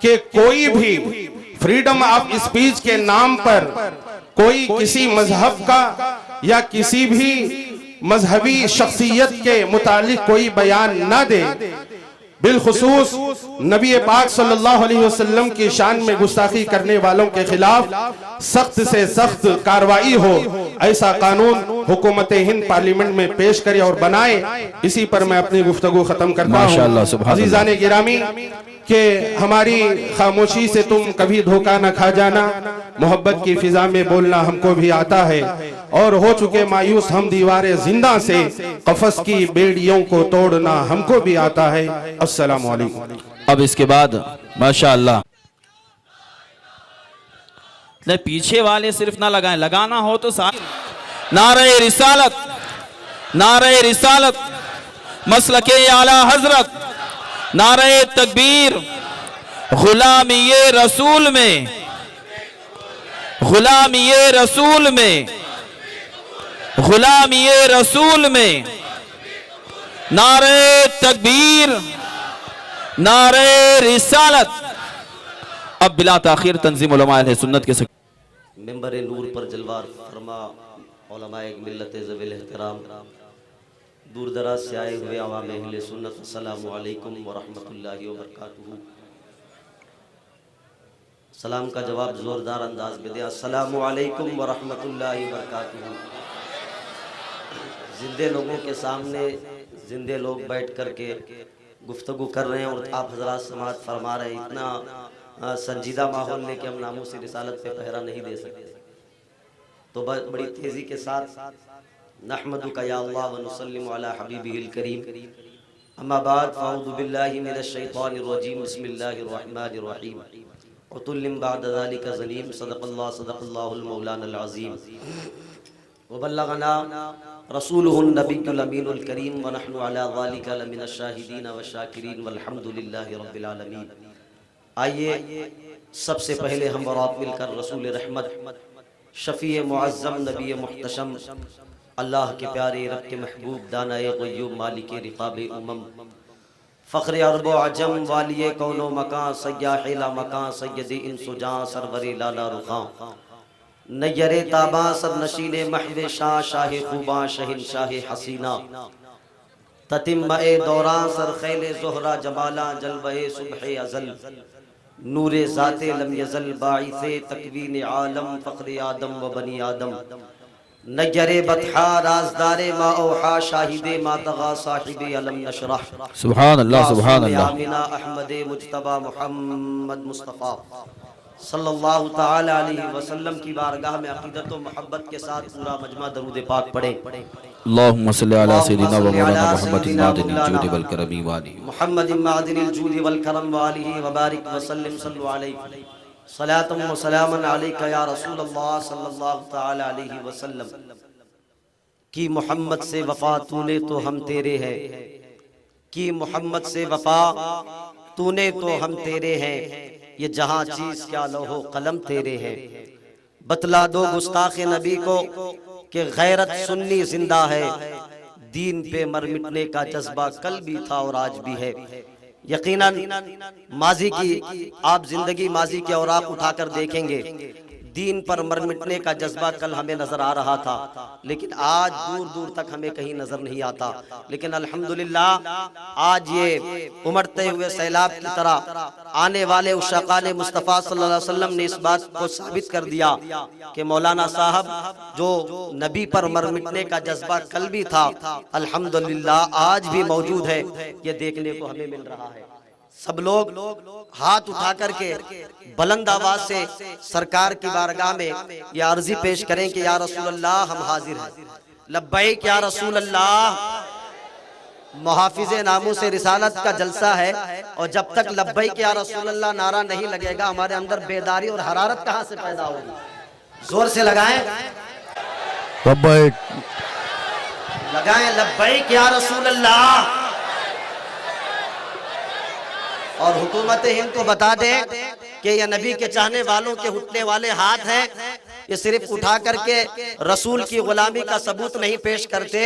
कि कोई भी फ्रीडम ऑफ स्पीच के नाम पर कोई किसी मजहब का या किसी भी मजहबी शख्सियत के मुतालिक कोई बयान ना दे। बिलखुसूस नबी पाक सल्लल्लाहु अलैहि वसल्लम की शान में गुस्ताखी करने वालों के खिलाफ सख्त से सख्त कार्रवाई हो, ऐसा कानून हुकूमत हिंद पार्लियामेंट में पेश करे और बनाए। इसी पर मैं अपनी गुफ्तगू खत्म करता हूँ। अजीजाने गिरामी, कि हमारी खामोशी से तुम कभी धोखा न खा जाना, मोहब्बत की फिजा में बोलना हमको भी आता है और हो चुके मायूस हम दीवारे जिंदा से कफस की बेड़ियों को तोड़ना हमको भी आता है। अस्सलाम वालेकुम। अब इसके बाद माशाअल्लाह, पीछे वाले सिर्फ ना लगाएं, लगाना हो तो नारे रिसालत, नारे रिसालत, मसलके आला हजरत, नारे तकबीर, गुलामी रसूल में, गुलामी रसूल में, गुलामी रसूल में, नारे तकबीर, नारे रिसालत। अब बिला ताखिर तंजीम उलमा अहले सुन्नत के मिंबर नूर पर जलवार फरमा उलमाए मिल्लत ज़वील एहतराम, दूर दराज से आए हुए अवाम अहले सुन्नत, अस्सलामु अलैकुम व रहमतुल्लाहि व बरकातुहू। सलाम का जवाब जोरदार अंदाज में दिया, अस्सलामु अलैकुम व रहमतुल्लाहि व बरकातुहू। जिंदे लोगों के सामने जिंदे लोग बैठ कर के गुफ्तगू कर रहे हैं और आप हजरात समाअत फरमा रहे हैं। इतना संजीदा माहौल में कि हम नामूस रिसालत पे पहरा नहीं दे सकते, तो बड़ी तेज़ी के साथ नहमदुका या अल्लाह व नुसल्लिमु अला हबीबिहिल करीम, अम्मा बाद फ़अऊज़ु बिल्लाहि मिनश शैतानिर रजीम, बिस्मिल्लाहिर रहमानिर रहीम, उतुल्लिम बअद ज़ालिका ज़लीम, सदक़ल्लाहुल मौलानाल अज़ीम, व बल्लगना रसूलुहुन नबियुल अमीनुल करीम, व नहनु अला ज़ालिका लमिनश शाहिदीन व शाकिरीन, वल्हम्दुलिल्लाहि रब्बिल आलमीन। आइए सबसे पहले हम और आप मिलकर रसूल रहमत, शफ़ी मुअज़्ज़म, नबी मुहतशम, अल्लाह के प्यारे, रब के महबूब, दानाए ग़ुय्यूब, मालिक रिक़ाब उमम, फ़ख्र अरब व अजम, वालिए कौनो मकां, सय्याह ला मकां, सय्यद इंसु जां, सरवरे लाला रुखां, नय्यरे ताबा, सब नशीने महवे शाह, शाह खूबा, शहंशाह हसीना, ततिम्मे दौरां, सरखैले ज़ोहरा जमाला, जलवे सुबह अज़ल, नूरे ज़ाते लम यज़ल, बाइसे तकवीन आलम, फ़ख्र आदम व बनी आदम, नजरे बतहा, राजदारे मा औहा, शाहिदे मा तगा, साहिबे अलम नशरह, सुभान अल्लाह, सुभान अल्लाह। आमिना अहमद मुज्तबा मुहम्मद मुस्तफ़ा सल्लल्लाहु ताला अलैहि वसल्लम की बारगाह में अक़ीदत व मोहब्बत के साथ पूरा मजमा दरूद पाक पढ़े। अल्लाहुम्मा सल्लि अला सय्यिदिना व मौलाना मुहम्मदिन मादिनिल जूदि वल करमी व आलिहि, मुहम्मदिन मादिनिल जूदि वल करम व आलिहि व बारिक व सल्लिम, सल्लु अलैहि सलातम व सलामन अलैका या रसूल अल्लाह सल्लल्लाहु ताला अलैहि वसल्लम। कि मोहम्मद से वफा तूने तो हम तेरे हैं, कि मोहम्मद से वफा तूने तो हम तेरे हैं, ये जहां चीज क्या लौहो कलम तेरे हैं। बतला दो गुस्ताख नबी को कि गैरत सुन्नी जिंदा है, दीन पे मर मिटने का जज्बा कल भी था और आज भी है। यकीनन माजी की आप जिंदगी माजी के औराक उठाकर देखेंगे, दीन पर मर मिटने का जज्बा कल हमें नजर आ रहा था, लेकिन आज दूर दूर तक हमें कहीं नजर नहीं आता। लेकिन अल्हम्दुलिल्लाह आज ये उमड़ते हुए सैलाब की तरह आने वाले उशाकाने मुस्तफ़ा सल्लल्लाहु अलैहि वसल्लम ने इस बात को साबित कर दिया कि मौलाना साहब जो नबी पर मर मिटने का जज्बा कल भी था, अल्हम्दुलिल्लाह आज भी मौजूद है। ये देखने को हमें मिल रहा है। सब लोग हाथ उठा करके बुलंद आवाज से सरकार की बारगाह में ये अर्जी पेश करें कि या रसूल अल्लाह हम हाजिर हैं, लब्बैक या रसूल अल्लाह। मुहाफिज़े नामूस रिसालत का जलसा है और जब तक लब्बैक या रसूल अल्लाह नारा नहीं लगेगा हमारे अंदर बेदारी और हरारत कहां से पैदा होगी? जोर से लगाएं, लब्बैक लगाएं लब्बैक या रसूल अल्लाह। और हुकूमत हिंद को बता दें कि यह नबी के चाहने वालों के उठने वाले हाथ हैं। ये सिर्फ उठा करके रसूल की गुलामी का सबूत नहीं पेश करते,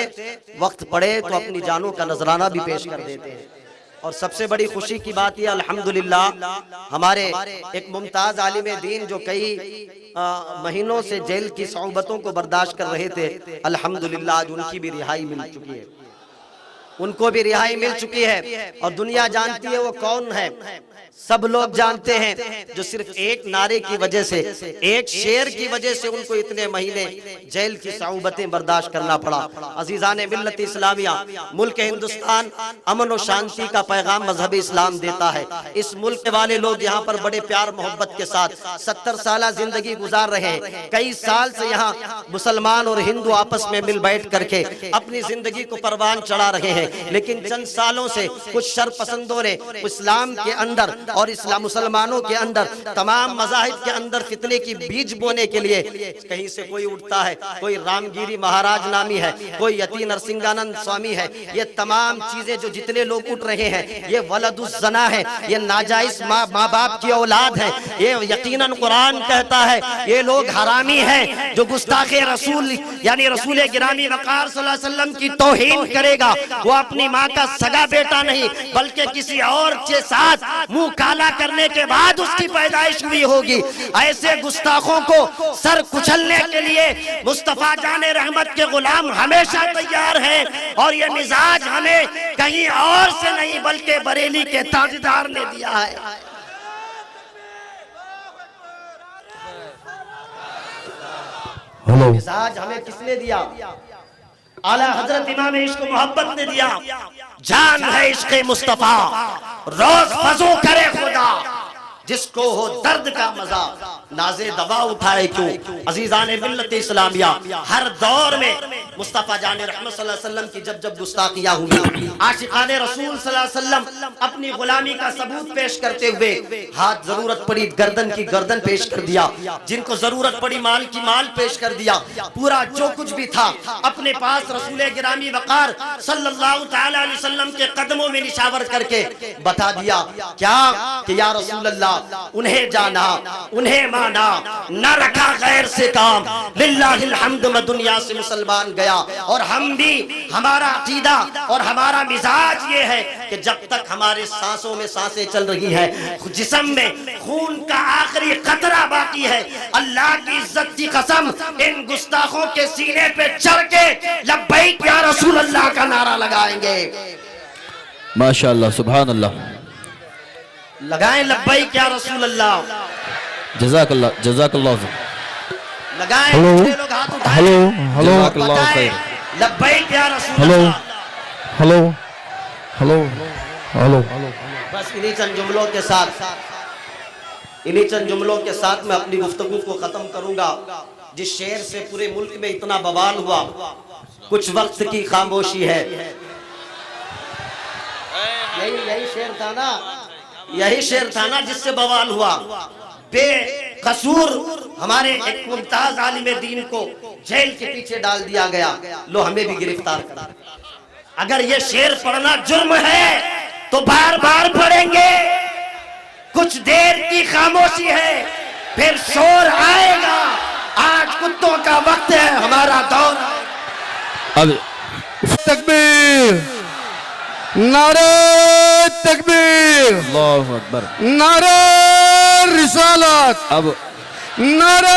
वक्त पड़े तो अपनी जानों का नजराना भी पेश कर देते हैं। और सबसे बड़ी खुशी की बात यह अल्हम्दुलिल्लाह हमारे एक मुमताज आलिम दीन जो कई महीनों से जेल की सौबतों को बर्दाश्त कर रहे थे, अल्हम्दुलिल्लाह आज उनकी भी रिहाई मिल चुकी है, उनको भी रिहाई मिल चुकी है। और दुनिया जानती है वो कौन है, सब लोग जानते हैं, जो सिर्फ एक नारे की वजह से, एक शेर की वजह से उनको इतने महीने जेल की सऊबतें बर्दाश्त करना पड़ा। अजीजान मिल्लत इस्लामिया, मुल्क हिंदुस्तान अमन और शांति का पैगाम मजहब इस्लाम देता है। इस मुल्क वाले लोग यहाँ पर बड़े प्यार मोहब्बत के साथ 70 साल जिंदगी गुजार रहे हैं। कई साल से यहाँ मुसलमान और हिंदू आपस में मिल बैठ करके अपनी जिंदगी को परवान चढ़ा रहे हैं। लेकिन चंद सालों से कुछ शरपसंदों ने इस्लाम के अंदर और इस्लाम मुसलमानों के अंदर तमाम मज़ाहिब के अंदर फितने की बीज बोने के लिए कहीं से कोई उठता है, कोई रामगिरी महाराज नामी है, कोई यति नरसिंहानंद स्वामी है। ये तमाम चीजें जो जितने लोग उठ रहे हैं ये वलदुस जना है, ये नाजायज माँ बाप की औलाद है। ये यकीनन कुरान कहता है ये लोग हरामी हैं। जो गुस्ताखे रसूल यानी रसूल गिरामी वक़ार सल्लल्लाहु अलैहि वसल्लम की तौहीन करेगा वो अपनी माँ का सगा बेटा नहीं बल्कि किसी और के साथ मुंह काला करने के बाद उसकी पैदाइश हुई होगी। ऐसे गुस्ताखों को सर कुचलने के लिए मुस्तफा जाने रहमत के गुलाम हमेशा तैयार हैं। और ये मिजाज हमें कहीं और से नहीं बल्कि बरेली के ताजदार ने दिया है। मिजाज हमें किसने दिया? आला हजरत इमाम इश्क मोहब्बत ने दिया। जान है इश्क मुस्तफा रोज फजू करे खुदा, जिसको हो दर्द का मजा नाजे दवा उठाए क्यों। अजीजान मिल्लत इस्लामिया, हर दौर में मुस्तफा जाने रहमत सल्लल्लाहु अलैहि वसल्लम की जब जब गुस्ताखियां हुई, आशिकाने रसूल सल्लल्लाहु अलैहि वसल्लम अपनी गुलामी का सबूत पेश करते हुए हाथ जरूरत पड़ी गर्दन की गर्दन पेश कर दिया, जिनको जरूरत पड़ी माल की माल पेश कर दिया। पूरा जो कुछ भी था अपने पास रसूल गिरामी वक़ार सल्लल्लाहु तआला अलैहि वसल्लम के कदमों में निशावर करके बता दिया क्या कि या रसूल अल्लाह, उन्हें जाना उन्हें माना न रखा गैर से काम, लिल्लाहिल हम्द में दुनिया से मुसलमान गया। और हम भी, हमारा अकीदा और हमारा मिजाज ये है कि जब तक हमारे सांसों में सांसें चल रही हैं, जिस्म में खून का आखिरी कतरा बाकी है, अल्लाह की इज्जत की कसम इन गुस्ताखों के सीने पे चढ़ के लब्बैक या रसूल अल्लाह का नारा लगाएंगे। माशाअल्लाह, सुभान अल्लाह, लगाएं लब्बैक या रसूल अल्लाह, जज़ाकल्लाह जज़ाकल्लाह। लगाएं, हेलो लोग हाथ उठाएं, हेलो हेलो जज़ाकल्लाह खैर। लब्बैक या रसूल हेलो अल्लाह। Hello hello hello. बस इन्हीं चंद जुमलों के साथ, इन्हीं चंद जुमलों के साथ मैं अपनी गुफ्तगू को खत्म करूंगा। जिस शेर से पूरे मुल्क में इतना बवाल हुआ, कुछ वक्त की खामोशी है। यही शेर था ना, यही शेर था ना जिससे बवाल हुआ। बेकसूर हमारे एक मुमताज आलिम दीन को जेल के पीछे डाल दिया गया, लो हमें भी गिरफ्तार करा। अगर ये शेर पढ़ना जुर्म है तो बार बार पढ़ेंगे। कुछ देर की खामोशी है, फिर शोर आएगा। आज कुत्तों का वक्त है, हमारा दौर। अब तकबीर, नारे तकबीर, अल्लाहु अकबर, नारे रिसालत, अब नारे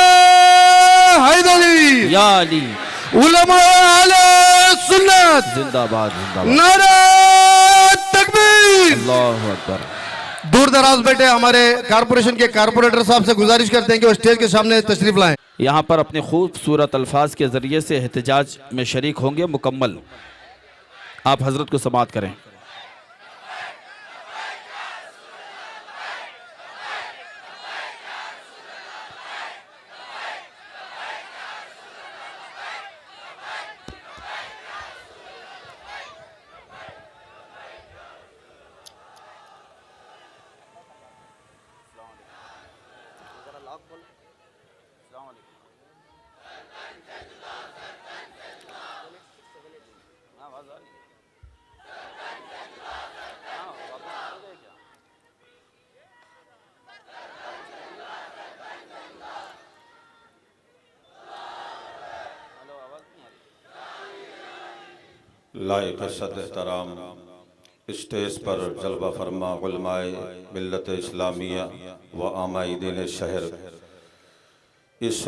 हैदरी, या अली, उलमाए आले सुन्नत, जिंदाबाद जिंदाबाद, नारे तकबीर। अल्लाहु अकबर। दूर दराज बैठे हमारे कारपोरेशन के कारपोरेटर साहब से गुजारिश करते हैं कि वो स्टेज के सामने तशरीफ लाएं। यहाँ पर अपने खूबसूरत अल्फाज के ज़रिए से एहतजाज में शरीक होंगे मुकम्मल। आप हजरत को समाअत करें। लायक सद एहतराम स्टेज पर जलवा फरमा उलमाए मिल्लत इस्लामिया व आमाइदीन शहर, इस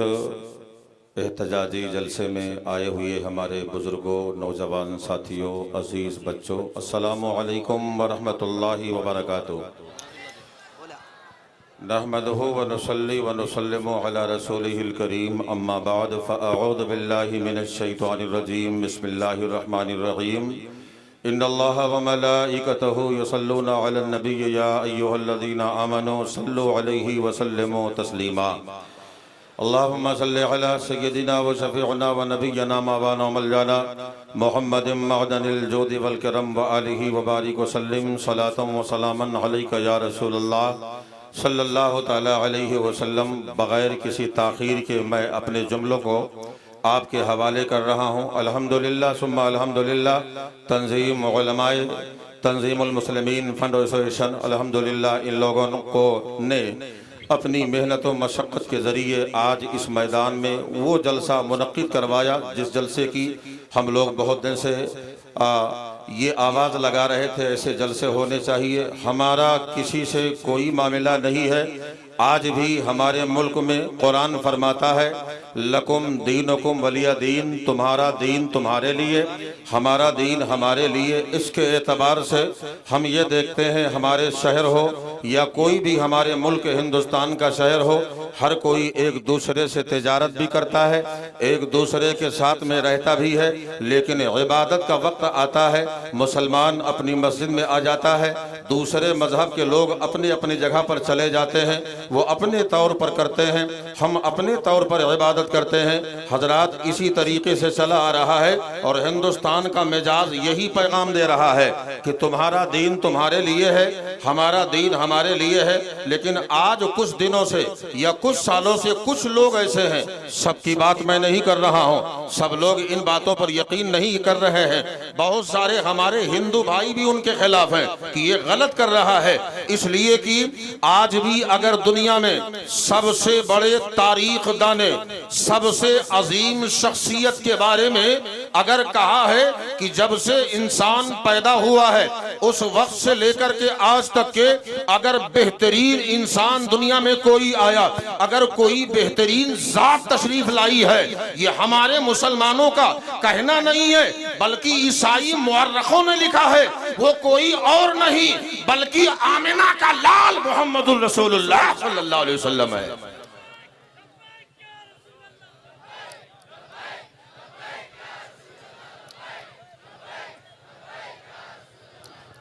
एहतजाजी जलसे में आए हुए हमारे बुज़ुर्गों, नौजवान साथियों, अज़ीज़ बच्चों, अस्सलामु अलैकुम व रहमतुल्लाहि व बरकातुहू। नहमदुहु व नुसल्ली व नुसल्लिमु अला रसूलिहिल करीम, अम्मा बाद, फ़अऊज़ु बिल्लाहि मिनश शैतानिर रजीम, बिस्मिल्लाहिर रहमानिर रहीम। इन्नल्लाहा व मलाइकतहु युसल्लूना अलन नबी या अय्युहल्लज़ीना आमनू सल्लु अलैहि व सल्लिमू तस्लीमा। अल्लाहुम्मा सल्लि अला सय्यदिना व शफ़ीअना व नबिय्यना मौलाना मौलाना मुहम्मदिन मअदनिल जूदि वल करम व आलिहि व बारिक व सल्लिम सलातन व सलामन अलैका या रसूलल्लाह सल्लल्लाहु ताला अलैहि वसल्लम। बग़ैर किसी ताख़ीर के मैं अपने जुमलों को आपके हवाले कर रहा हूँ। अल्हम्दुलिल्लाह सुम्मा अल्हम्दुलिल्लाह। तंज़ीम उलमाए तंज़ीमुल मुस्लिमीन फंड एसोसिएशन, अल्हम्दुलिल्लाह इन लोगों को ने अपनी मेहनत व मशक्क़त के ज़रिए आज इस मैदान में वो जलसा मुनक़्क़िद करवाया जिस जलसे की हम लोग बहुत दिन से ये आवाज़ लगा रहे थे, ऐसे जलसे होने चाहिए। हमारा किसी से कोई मामला नहीं है। आज भी हमारे मुल्क में कुरान फरमाता है लकुम दीनुकुम वलिया दीन, तुम्हारा दीन तुम्हारे लिए, हमारा दीन हमारे लिए। इसके एतबार से हम ये देखते हैं हमारे शहर हो या कोई भी हमारे मुल्क हिंदुस्तान का शहर हो, हर कोई एक दूसरे से तिजारत भी करता है, एक दूसरे के साथ में रहता भी है, लेकिन इबादत का वक्त आता है मुसलमान अपनी मस्जिद में आ जाता है, दूसरे मजहब के लोग अपने अपनी जगह पर चले जाते हैं, वो अपने तौर पर करते हैं, हम अपने तौर पर इबादत करते हैं। हजरात इसी तरीके से चला आ रहा है और हिंदुस्तान का मिजाज यही पैगाम दे रहा है कि तुम्हारा दीन तुम्हारे लिए है, हमारा दीन हमारे लिए है। लेकिन आज कुछ दिनों से या कुछ सालों से कुछ लोग ऐसे हैं, सबकी बात मैं नहीं कर रहा हूँ, सब लोग इन बातों पर यकीन नहीं कर रहे हैं। बहुत सारे हमारे हिंदू भाई भी उनके खिलाफ हैं कि ये गलत कर रहा है, इसलिए कि आज भी अगर दुनिया में सबसे बड़े तारीख दाने, सबसे अजीम शख्सियत के बारे में अगर कहा है कि जब से इंसान पैदा हुआ है उस वक्त से लेकर के आज तक के अगर बेहतरीन इंसान दुनिया में कोई आया, अगर कोई बेहतरीन जात तशरीफ लाई है, ये हमारे मुसलमानों का कहना नहीं है, बल्कि ईसाई मुअर्रिखों ने लिखा है, वो कोई और नहीं बल्कि आमिना का लाल मोहम्मदुर रसूलुल्लाह सल्लल्लाहु अलैहि वसल्लम है।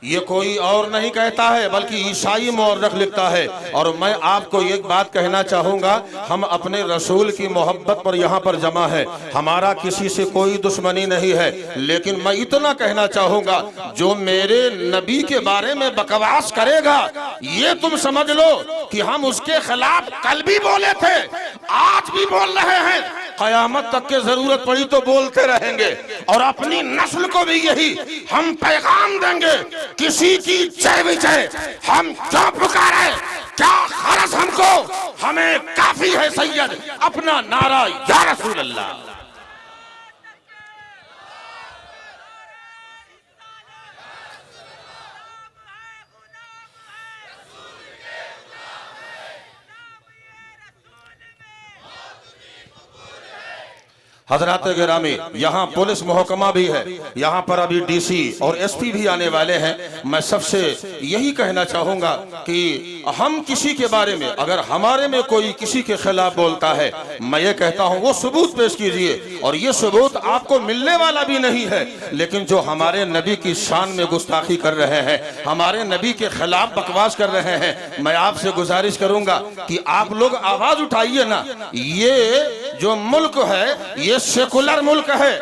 ये कोई और नहीं कहता है बल्कि ईसाई मुअर्रिख लिखता है। और मैं आपको एक बात कहना चाहूँगा, हम अपने रसूल की मोहब्बत पर यहाँ पर जमा है, हमारा किसी से कोई दुश्मनी नहीं है, लेकिन मैं इतना कहना चाहूँगा जो मेरे नबी के बारे में बकवास करेगा, ये तुम समझ लो कि हम उसके खिलाफ कल भी बोले थे, आज भी बोल रहे हैं, कयामत तक के जरूरत पड़ी तो बोलते रहेंगे। और अपनी नस्ल को भी यही हम पैगाम देंगे, किसी की जय विजय हम क्या पुकारे, क्या खरस हमको, हमें काफी है सैयद अपना नारा या रसूल अल्लाह। हजरात गिरामी, यहाँ पुलिस महकमा भी है, यहाँ पर अभी डीसी और एसपी भी आने वाले हैं। मैं सबसे यही कहना चाहूंगा कि हम किसी के बारे में, अगर हमारे में कोई किसी के खिलाफ बोलता है, मैं ये कहता हूँ वो सबूत पेश कीजिए, और ये सबूत आपको मिलने वाला भी नहीं है। लेकिन जो हमारे नबी की शान में गुस्ताखी कर रहे हैं, हमारे नबी के खिलाफ बकवास कर रहे हैं, मैं आपसे गुजारिश करूंगा कि आप लोग आवाज उठाइए ना। ये जो मुल्क है ये सेकुलर मुल्क है,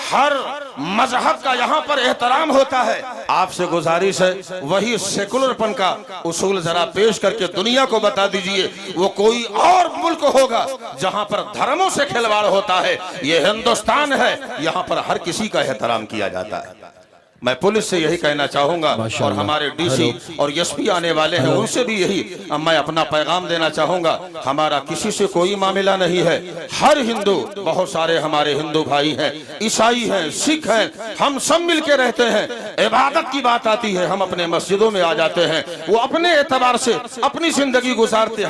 हर मजहब का यहाँ पर एहतराम होता है। आपसे गुजारिश है वही सेकुलरपन का उसूल जरा पेश करके दुनिया को बता दीजिए। वो कोई और मुल्क होगा जहाँ पर धर्मों से खिलवाड़ होता है, ये हिंदुस्तान है, यहाँ पर हर किसी का एहतराम किया जाता है। मैं पुलिस से यही कहना चाहूंगा, और हमारे डीसी और एसपी आने वाले हैं, उनसे भी यही मैं अपना पैगाम देना चाहूंगा। हमारा किसी से कोई मामला नहीं है। हर हिंदू, बहुत सारे हमारे हिंदू भाई हैं, ईसाई हैं, सिख हैं, हम सब मिलके रहते हैं। इबादत की बात आती है, हम अपने मस्जिदों में आ जाते हैं, वो अपने एतबार से अपनी जिंदगी गुजारते,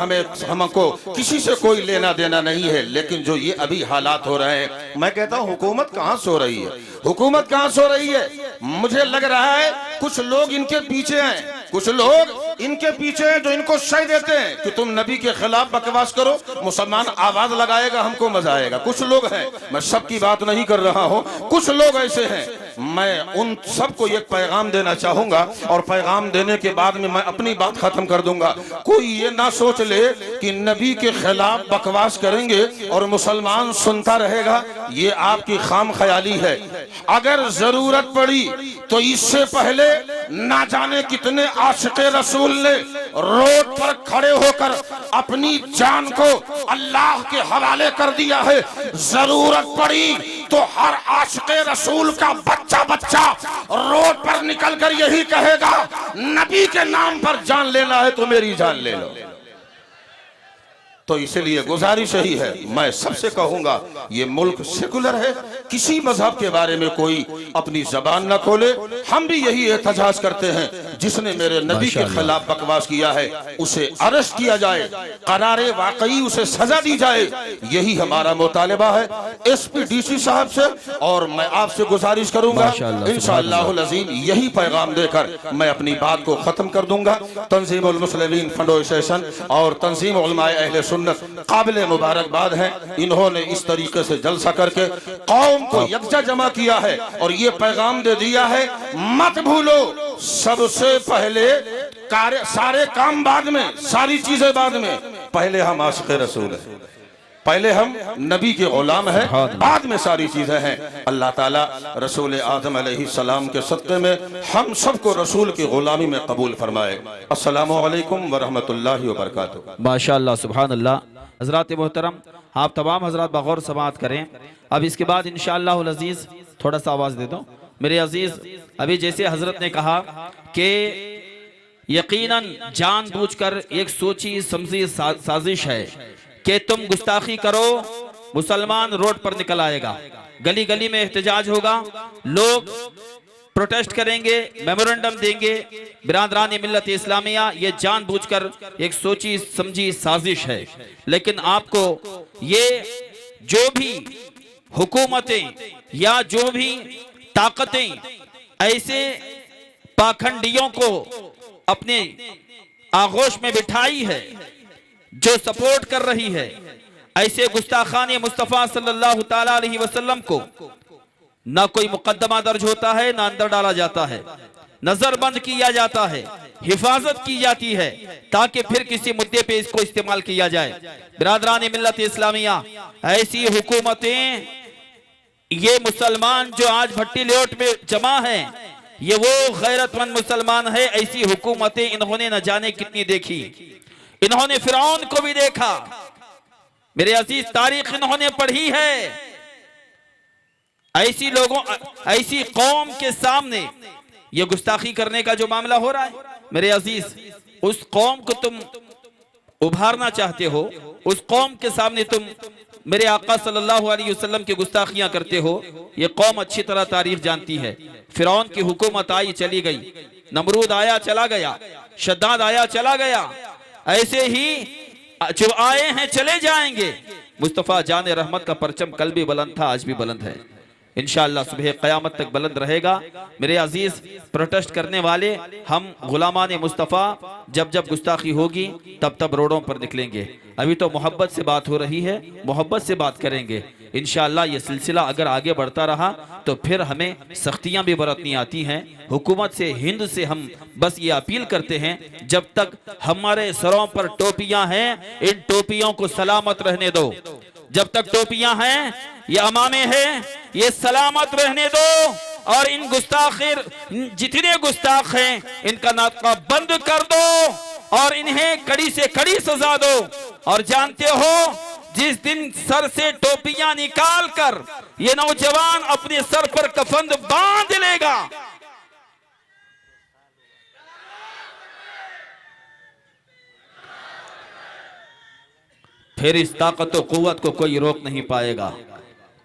हमको किसी से कोई लेना देना नहीं है। लेकिन जो ये अभी हालात हो रहे हैं, मैं कहता हूँ हुकूमत कहाँ सो रही है, हुकूमत कहाँ सो रही है। मुझे लग रहा है कुछ लोग इनके पीछे हैं, कुछ लोग इनके पीछे हैं जो इनको शय देते हैं कि तुम नबी के खिलाफ बकवास करो, मुसलमान आवाज लगाएगा, हमको मजा आएगा। कुछ लोग हैं, मैं सबकी बात नहीं कर रहा हूं, कुछ लोग ऐसे हैं। मैं उन सबको एक पैगाम देना चाहूंगा, और पैगाम देने के बाद में मैं अपनी बात खत्म कर दूंगा। कोई ये ना सोच ले कि नबी के खिलाफ बकवास करेंगे और मुसलमान सुनता रहेगा, ये आपकी खाम ख्याली है। अगर जरूरत पड़ी तो इससे पहले ना जाने कितने आशिक़े रसूल ने रोड पर खड़े होकर अपनी जान को अल्लाह के हवाले कर दिया है। जरूरत पड़ी तो हर आशिक़े रसूल का बच्चा रोड पर निकलकर यही कहेगा, नबी के नाम पर जान लेना है तो मेरी जान ले लो। तो इसलिए गुजारिश यही है, मैं सबसे कहूंगा ये मुल्क सेकुलर है, किसी मजहब के बारे में कोई अपनी जबान न खोले। हम भी यही एहतजाज करते हैं, जिसने मेरे नबी के खिलाफ बकवास किया है उसे अरेस्ट किया जाए, करारे वाकई उसे सजा दी जाए। यही हमारा मुतालिबा है एसपी डीसी साहब से। और मैं आपसे गुजारिश करूंगा इंशाअल्लाहुल अज़ीम यही पैगाम देकर मैं अपनी बात को खत्म कर दूंगा। तंजीमुल मुस्लिमीन फंड एसोसिएशन और तंजीम उलमाए अहले काबिल मुबारकबाद है, इन्होंने इस तरीके से जलसा करके कौम को यकजा जमा किया है और ये पैगाम दे दिया है, मत भूलो सबसे पहले सारे काम बाद में, सारी चीजें बाद में, पहले हम आशिक़े रसूल हैं, पहले हम नबी के गुलाम हैं, बाद में सारी चीजें हैं। अल्लाह ताला रसूल आदम अलैहिस्सलाम के सदक़े में हम सबको रसूल की गुलामी में कबूल फरमाए। अस्सलामु अलैकुम व रहमतुल्लाहि व बरकातुहू। माशाअल्लाह, सुभान अल्लाह। हज़रात मोहतरम, आप तमाम हज़रात बग़ौर समाअत करें। अब इसके बाद इंशाअल्लाहुल अज़ीज़ थोड़ा सा आवाज़ दे दो मेरे अजीज़। अभी जैसे हज़रत ने कहा कि यकीनन जानबूझकर एक सोची समझी साजिश है कि तुम गुस्ताखी करो, मुसलमान रोड पर निकल आएगा, गली गली में एहतजाज होगा, लोग प्रोटेस्ट करेंगे, मेमोरेंडम देंगे। बिरादरान मिल्लत इस्लामिया ये जानबूझकर एक सोची समझी साजिश है। लेकिन आपको ये जो भी हुकूमतें या जो भी ताकतें ऐसे पाखंडियों को अपने आगोश में बिठाई है, जो सपोर्ट कर रही है, ऐसे गुस्ताखाने मुस्तफ़ा सल्लल्लाहु ताला अलैहि वसल्लम को ना कोई मुकदमा दर्ज होता है, ना अंदर डाला जाता है, नजरबंद किया जाता है, हिफाजत की जाती है ताकि फिर किसी मुद्दे पे इसको इस्तेमाल किया जाए। बिरादरान मिल्लत इस्लामिया, ऐसी हुकूमतें, ये मुसलमान जो आज भट्टी लेआउट में जमा है, ये वो गैरतमंद मुसलमान है। ऐसी हुकूमतें इन्होंने न जाने कितनी देखी, इन्होंने फिरौन को भी देखा मेरे अजीज, तारीख इन्होंने पढ़ी है। ऐसी लोगों, ऐसी कौम के सामने ये गुस्ताखी करने का जो मामला हो रहा है मेरे अजीज, उस कौम को तुम उभारना चाहते हो, उस कौम के सामने तुम मेरे आका सल्लल्लाहु अलैहि वसल्लम की गुस्ताखियां करते हो। ये कौम अच्छी तरह तारीख जानती है। फिरौन की हुकूमत आई चली गई, नमरूद आया चला गया, शद्दाद आया चला गया, ऐसे ही जो आए हैं चले जाएंगे। मुस्तफ़ा जान रहमत का परचम कल भी बुलंद था, आज भी बुलंद है, इंशाअल्लाह सुबह क़यामत तक बुलंद रहेगा। मेरे अजीज प्रोटेस्ट करने वाले, हम गुलामान मुस्तफ़ा जब जब गुस्ताखी होगी तब तब रोडों पर निकलेंगे। अभी तो मोहब्बत से बात हो रही है, मोहब्बत से बात करेंगे इंशाअल्लाह। ये सिलसिला अगर आगे बढ़ता रहा तो फिर हमें सख्तियां भी बरतनी आती हैं। हुकूमत से, हिंद से हम बस ये अपील करते हैं, जब तक हमारे सरों पर टोपियां हैं, इन टोपियों को सलामत रहने दो। जब तक टोपियां हैं, ये अमामे हैं, ये सलामत रहने दो। और इन गुस्ताखिर, जितने गुस्ताख हैं, इनका नाटका बंद कर दो और इन्हें कड़ी से कड़ी सजा दो। और जानते हो, जिस दिन सर से टोपियां निकाल कर ये नौजवान अपने सर पर कफन बांध लेगा, फिर इस ताकत और कुव्वत को कोई रोक नहीं पाएगा।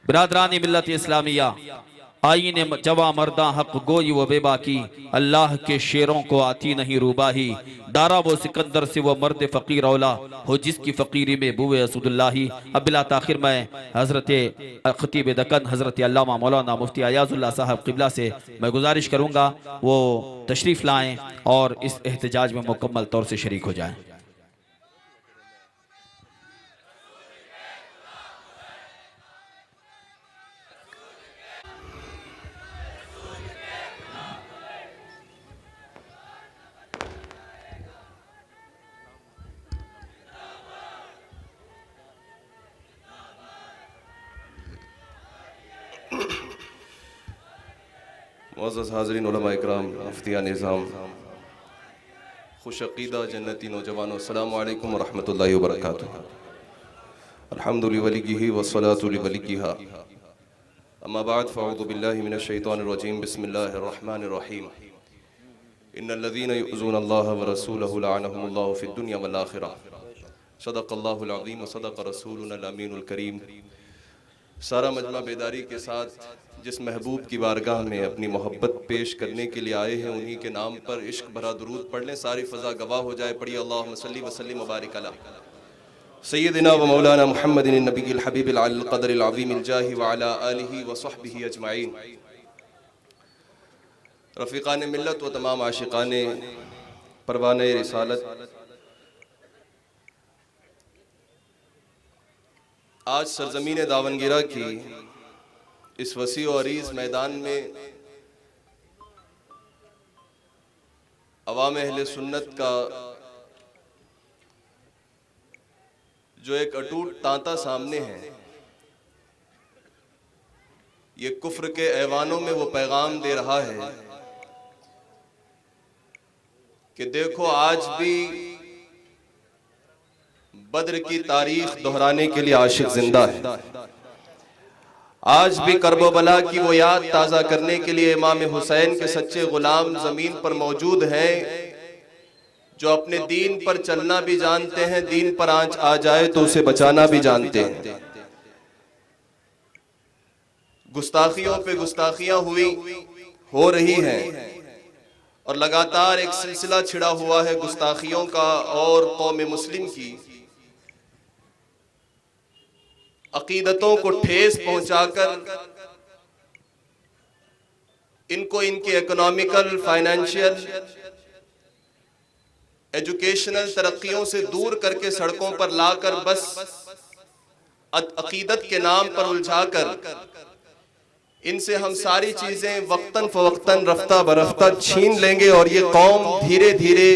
बिरादरानी मिल्लत इस्लामिया, आईने जवा मर्दा हक गोई वो बेबाकी, अल्लाह के शेरों को आती नहीं रूबाही। दारा वो सिकंदर से वो मर्द फ़कीर औला हो, जिसकी फ़कीरी में बुए असदुल्लाही। अब बिला ताखिर मैं हज़रत ख़तीब दकन हज़रत अल्लामा मौलाना मुफ्ती अयाज़ुल्लाह साहब क़िबला से मैं गुजारिश करूँगा वो तशरीफ़ लाएँ और इस एहतजाज में मुकम्मल तौर से शरीक हो जाएँ। मुअज़्ज़ज़ हाज़रीन, उलमा इकराम, मुफ्तिया निज़ाम, खुश अक़ीदा जन्नती नौजवानों, अस्सलामु अलैकुम व रहमतुल्लाहि व बरकातुहू। अल्हम्दुलिल्लाहि वलिय्यिही वस्सलातु लिवलिय्यिहा, अम्मा बाद फ़अऊज़ु बिल्लाहि मिनश शैतानिर रजीम, बिस्मिल्लाहिर रहमानिर रहीम। इन्नल्लज़ीना युअज़ूनल्लाह व रसूलहु लअनहुमुल्लाहु फ़िद दुनिया वल आखिरह। सदक़ल्लाहुल अज़ीम व सदक़ रसूलुल अमीनुल करीम। सारा मजमा बेदारी के साथ जिस महबूब की बारगाह में अपनी मोहब्बत पेश करने के लिए आए हैं, उन्हीं के नाम पर इश्क भरा दुरूद पढ़ लें, सारी फ़ज़ा गवाह हो जाए। पढ़िए अल्लाहुम्मा सल्लि व सल्लिम व बारिक अला सय्यदिना व मौलाना मुहम्मदिन नबील हबीबिल अल क़दरिल अज़ीमिल जाहि व अला आलिहि व सहबिहि अजमाइन। रफ़ीक़ान मिल्लत व तमाम आशिक़ान परवाने रिसालत, आज सरज़मीन दावनगिरा की इस वसी और अरीज़ मैदान में अवाम अहले सुन्नत का जो एक अटूट तांता सामने है, ये कुफ्र के ऐवानों में वो पैगाम दे रहा है कि देखो, आज भी बद्र की तारीख दोहराने के लिए आशिक जिंदा है। आज भी करबो बला की वो याद ताज़ा करने के लिए इमाम हुसैन के सच्चे गुलाम ज़मीन पर मौजूद हैं, जो अपने दीन पर चलना भी जानते हैं, दीन पर आंच आ जाए तो उसे बचाना भी जानते हैं। गुस्ताखियों पे गुस्ताखियां हो रही हैं और लगातार एक सिलसिला छिड़ा हुआ है गुस्ताखियों का और कौम मुस्लिम की अकीदतों को ठेस पहुंचाकर इनको इनके इकोनॉमिकल, फाइनेंशियल, एजुकेशनल तरक्कियों से दूर करके सड़कों पर लाकर बस अकीदत के नाम पर उलझाकर इनसे हम सारी चीजें वक्तन फवक्तन, रफ्ता बरफ्ता छीन लेंगे और ये कौम धीरे धीरे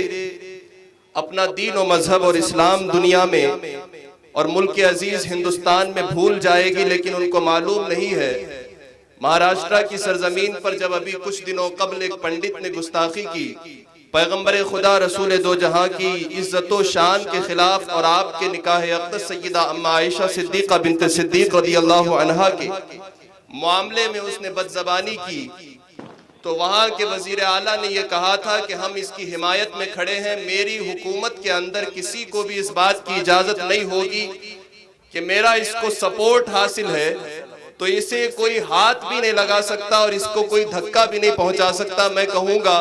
अपना दीन और मजहब और इस्लाम दुनिया में और मुल्क अजीज हिंदुस्तान में भूल जाएगी। लेकिन उनको मालूम नहीं है, महाराष्ट्र की सरजमीन पर जब अभी कुछ दिनों कबल एक पंडित ने गुस्ताखी की पैगंबर खुदा रसूल दो जहां की इज्जतो शान के खिलाफ और आपके निकाह अक़दस सय्यदा अम्मा आयशा सिद्दीक़ा बिन्त सिद्दीक़ रज़ियल्लाहु अन्हा के मामले में उसने बदज़बानी की, तो वहां के वजीर आला ने यह कहा था कि हम इसकी हिमायत में खड़े हैं। मेरी हुकूमत के अंदर किसी को भी इस बात की इजाजत नहीं होगी कि मेरा इसको सपोर्ट हासिल है तो इसे कोई हाथ भी नहीं लगा सकता और इसको कोई धक्का भी नहीं पहुंचा सकता। मैं कहूंगा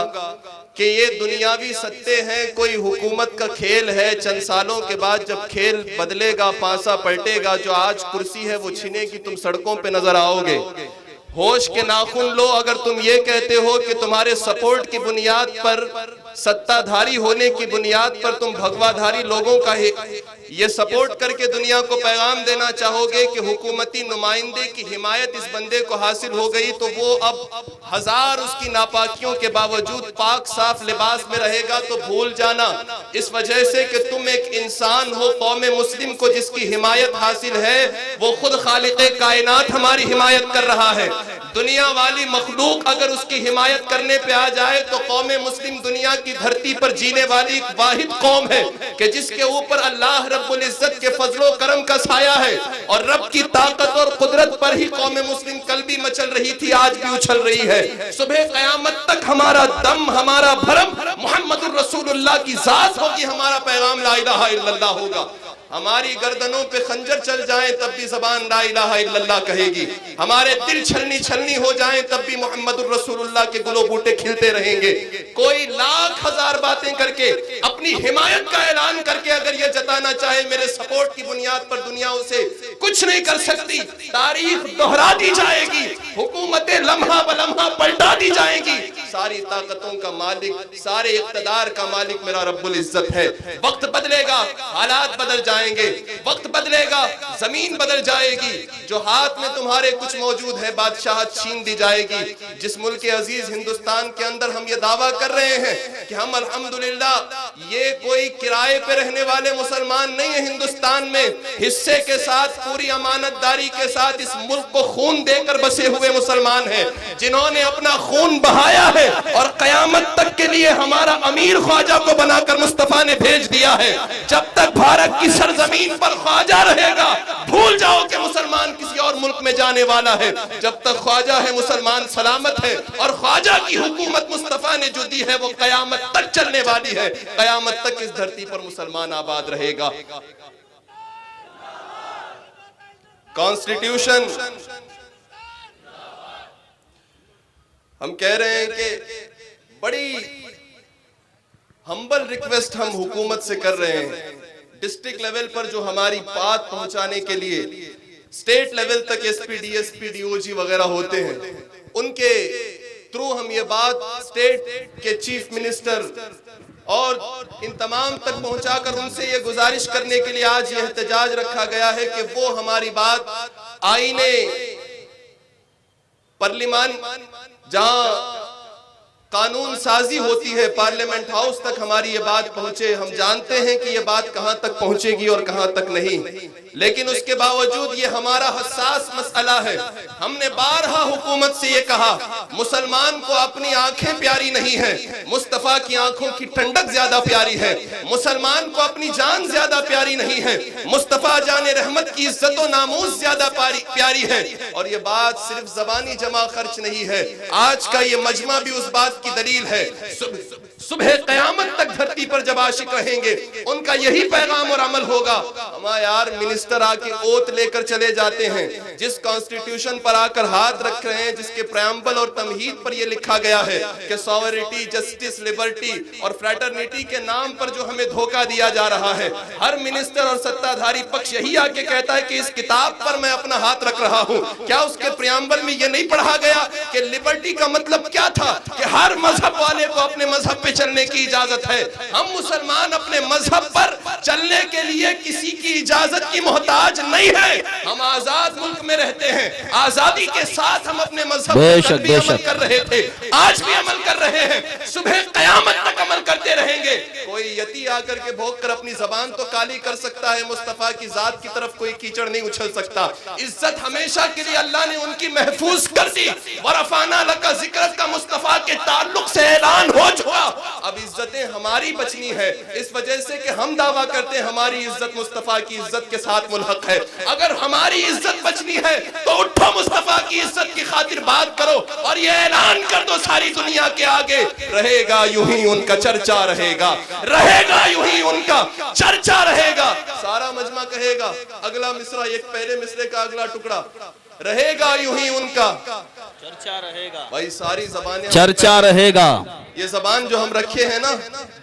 कि ये दुनियावी सत्ते हैं, कोई हुकूमत का खेल है। चंद सालों के बाद जब खेल बदलेगा, पासा पलटेगा, जो आज कुर्सी है वो छिनेगी, तुम सड़कों पे नजर आओगे। होश के नाखून लो अगर तुम ये कहते हो कि तुम्हारे सपोर्ट की बुनियाद पर, सत्ताधारी होने की बुनियाद पर तुम भगवाधारी लोगों का ये सपोर्ट करके दुनिया को पैगाम देना चाहोगे कि हुकूमती नुमाइंदे की हिमायत इस बंदे को हासिल हो गई, तो वो अब हजार उसकी नापाकियों के बावजूद पाक साफ लिबास में रहेगा। तो भूल जाना, इस वजह से कि तुम एक इंसान हो, कौम मुस्लिम को जिसकी हिमायत हासिल है वो खुद खालिक़े कायनात हमारी हिमायत कर रहा है। दुनिया वाली मखलूक अगर उसकी हिमायत करने पे आ जाए तो कौम मुस्लिम दुनिया की धरती पर जीने वाली वाहिद कौम है कि जिसके ऊपर अल्लाह रब्बुल इज्जत के फजलो करम का साया है, और रब की ताकत और कुदरत पर ही कौम मुस्लिम कल भी मचल रही थी, आज भी उछल रही है। सुबह क़यामत तक हमारा दम, हमारा भरम मुहम्मदुर रसूलुल्लाह की जात होगी, हमारा पैगाम ला इलाहा इल्लल्लाह होगा। हमारी गर्दनों पे खंजर चल जाए तब भी ज़बान ला इलाहा इल्लल्लाह कहेगी। हमारे दिल छलनी छलनी हो जाए तब भी मुहम्मदुर रसूलुल्लाह के गुलो बूटे खिलते रहेंगे। कोई लाख हजार बातें करके अपनी हिमायत का ऐलान करके अगर ये जताना चाहे मेरे सपोर्ट की बुनियाद पर दुनिया उसे कुछ नहीं कर सकती। तारीख दोहरा दी जाएगी, हुकूमतें लम्हा ब लम्हा पलटा दी जाएगी। सारी ताकतों का मालिक, सारे इक़्तिदार का मालिक मेरा रब्बुल इज्जत है। वक्त बदलेगा, हालात बदल जाएंगे, वक्त बदलेगा, जमीन बदल जाएगी। जो हाथ में तुम्हारे कुछ मौजूद है बादशाहत छीन दी जाएगी। जिस मुल्क अजीज हिंदुस्तान के अंदर हम ये दावा कर रहे हैं कि हम अल्हम्दुलिल्लाह ये कोई किराए पे रहने वाले मुसलमान नहीं है, हिंदुस्तान में हिस्से के साथ पूरी अमानतदारी के साथ इस मुल्क को खून देकर बसे हुए मुसलमान हैं, जिन्होंने अपना खून बहाया है और कयामत तक के लिए हमारा अमीर ख्वाजा को बनाकर मुस्तफा ने भेज दिया है। जब तक भारत की सरजमीन पर ख्वाजा रहेगा, भूल जाओ कि मुसलमान किसी और मुल्क में जाने वाला है। जब तक ख्वाजा है मुसलमान सलामत है, और ख्वाजा की हुकूमत मुस्तफा ने जो दी है वो कयामत तक चलने वाली है। कयामत तक इस धरती पर मुसलमान आबाद रहेगा। कॉन्स्टिट्यूशन, हम कह रहे हैं कि बड़ी हम्बल रिक्वेस्ट हम हुकूमत से कर रहे हैं। डिस्ट्रिक्ट लेवल पर जो हमारी बात पहुंचाने के लिए स्टेट लेवल तक एसपी, डीएसपी, डीओजी वगैरह होते हैं, उनके थ्रू हम ये बात स्टेट के चीफ मिनिस्टर और इन तमाम तक पहुंचाकर उनसे ये गुजारिश करने के लिए आज ये एहतजाज रखा गया है कि वो हमारी बात आईने पार्लियामेंट, जहां कानून साजी होती है, पार्लियामेंट हाउस तक हमारी ये बात पहुंचे। हम जानते हैं कि ये बात कहां तक पहुंचेगी और कहां तक नहीं, लेकिन उसके बावजूद ये हमारा हसास मसला है। हमने बारहा हुकूमत से ये कहा, मुसलमान को अपनी आंखें प्यारी नहीं है, मुस्तफा की आंखों की ठंडक ज्यादा प्यारी है। मुसलमान को अपनी जान ज्यादा प्यारी नहीं है, मुस्तफा जाने रहमत की इज्जत व नामूस ज्यादा प्यारी है। और ये बात सिर्फ जबानी जमा खर्च नहीं है, आज का ये मजमा भी उस बात की दलील है। सुबह कयामत तक धरती पर जब आशिक रहेंगे उनका यही पैगाम और अमल होगा। हमारे यार मिनिस्टर आके ओत लेकर चले जाते हैं, जिस कॉन्स्टिट्यूशन पर आकर हाथ रख रहे हैं, जिसके प्रेम्बल और तमहीद पर यह लिखा गया है कि सॉवरेनिटी, जस्टिस, लिबर्टी और फ्रेटर्निटी के नाम पर जो हमें धोखा दिया जा रहा है। हर मिनिस्टर और सत्ताधारी पक्ष यही आके कहता है कि इस किताब पर मैं अपना हाथ रख रहा हूं। क्या उसके प्रेम्बल में यह नहीं पढ़ा गया कि लिबर्टी का मतलब क्या था? कि हर मजहब वाले को अपने मजहब पे चलने की इजाजत है। हम मुसलमान अपने मजहब पर चलने के लिए किसी की इजाजत की मोहताज नहीं है। हम आजाद मुल्क में रहते हैं, आजादी के साथ हम अपने मजहब पर भी अमल कर रहे थे, आज भी अमल कर रहे हैं, सुबह कयामत तक अमल करते रहेंगे। कोई यती आकर के भोग कर अपनी जबान तो काली कर सकता है, मुस्तफा की जात की तरफ कोई कीचड़ नहीं उछल सकता। इज्जत हमेशा के लिए अल्लाह ने उनकी महफूज कर दी। वरफाना लका जिक्र का मुस्तफा के ताल्लुक से ऐलान हो चुका। अब इज्जतें हमारी बचनी है, इस वजह से कि हम दावा करते हैं हमारी इज्जत मुस्तफा की इज्जत के साथ मुल्हक है। अगर हमारी इज्जत बचनी है तो उठो, मुस्तफा की इज्जत की खातिर बात करो और ये ऐलान कर दो सारी दुनिया के आगे, रहेगा यूं ही उनका चर्चा रहेगा, रहेगा यूं ही उनका चर्चा रहेगा। सारा मजमा कहेगा, अगला मिसरा, एक पहले मिसरे का अगला टुकड़ा, रहेगा यूं ही उनका चर्चा रहेगा भाई सारी जबानें चर्चा रहेगा। ये जबान जो हम रखे हैं ना,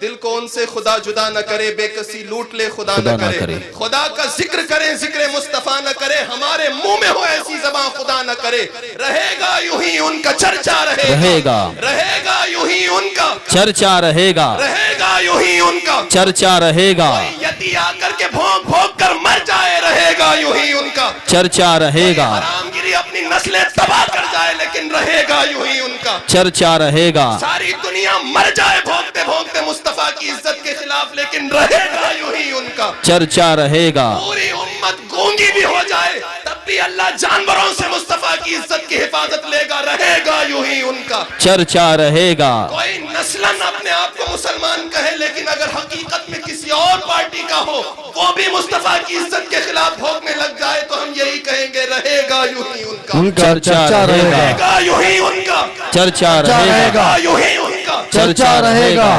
दिल को उनसे खुदा जुदा न करे, बेकसी लूट ले खुदा न करे, खुदा का जिक्र करें जिक्र मुस्तफा न करे, हमारे मुंह में हो ऐसी जबान खुदा न करे, रहेगा यूं ही उनका चर्चा रहेगा, रहेगा यूं ही उनका चर्चा रहेगा, रहेगा यूं ही उनका चर्चा रहेगा, यदि आकर के भोंक भोंक कर मर जाए, रहेगा यूं ही उनका चर्चा रहेगा, हरामगिरी अपनी नस्लें तबाह कर जाए, लेकिन रहेगा यूं ही उनका चर्चा रहेगा। सारी दुनिया मर जाए भोंकते भोंकते मुस्तफा की इज्जत के खिलाफ, लेकिन रहेगा यूं ही उनका चर्चा रहेगा। पूरी उम्मत गूंगी भी हो जाए तब भी अल्लाह जानवरों से मुस्तफा की इज्जत की हिफाजत लेगा, रहेगा यूं ही उनका चर्चा रहेगा। कोई नस्लन अपने आप को मुसलमान कहे, लेकिन अगर हकीकत में किसी और पार्टी का हो, वो भी मुस्तफा की इज्जत के खिलाफ भोंकने लग जाए, तो हम यही कहेंगे, रहेगा यूं ही उनका चर्चा रहेगा, यूं ही उनका चर्चा रहेगा, यूं ही उनका चर्चा रहेगा,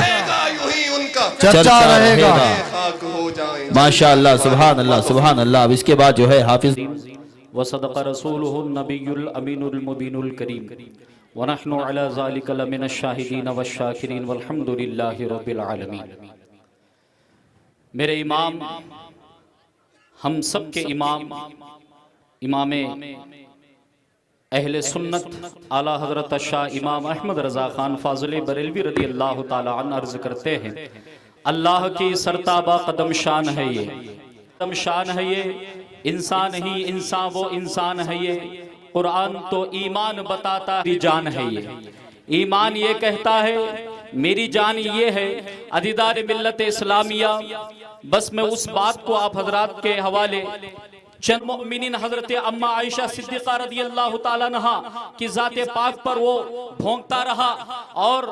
यूं ही उनका चर्चा रहेगा। खाक हो जाए। माशाअल्लाह, सुभान अल्लाह, सुभान अल्लाह। अब इसके बाद जो है हाफिज वसदक़ रसूलुहुन नबियुल अमीनुल मुबीनुल करीम व नहनु अला ज़ालिका लमिनश शाहिदीन वश-शाकिरीन वल्हम्दुलिल्लाहि रब्बिल आलमीन। मेरे इमाम, हम सब के इमाम, इमाम अहले सुन्नत आला हजरत शाह इमाम अहमद रज़ा खान फाज़िल बरेलवी रज़ी अल्लाह ताला अन्हु अर्ज़ करते हैं, अल्लाह की सरताबा कदम शान है ये, कदम शान है ये, इंसान ही इंसान वो इंसान है ये, कुरान तो ईमान बताता है जान है ये, ईमान ये कहता है मेरी जान ये है, अदीदार मिल्लत इस्लामिया। बस मैं उस बात को आप हजरात के हवाले चंद मोमिनीन हजरत अम्मा आयशा सिद्दीक़ा रज़ी अल्लाह ताला अन्हा की ज़ाते पाक पर वो भोंकता रहा, और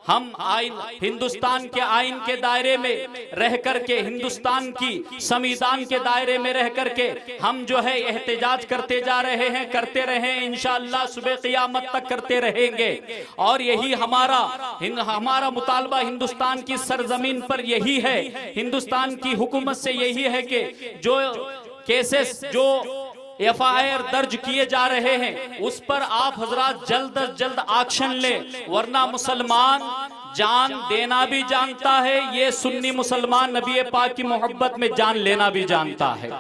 हम आइन हिंदुस्तान के आइन के दायरे में रह करके, हिंदुस्तान की संविधान के दायरे में रह करके हम जो है एहतजाज करते जा रहे हैं, करते रहे, इंशाअल्लाह सुबह क़ियामत तक करते रहेंगे। और यही हमारा मुतालबा हिंदुस्तान की सरजमीन पर यही है, हिंदुस्तान की हुकूमत से यही है कि जो केसेस, जो एफआईआर दर्ज किए जा रहे हैं, उस पर आप हजरात जल्द अज जल्द एक्शन ले, वरना मुसलमान जान देना भी जानता है, ये सुन्नी मुसलमान नबी पाक की मोहब्बत में जान लेना भी जानता है,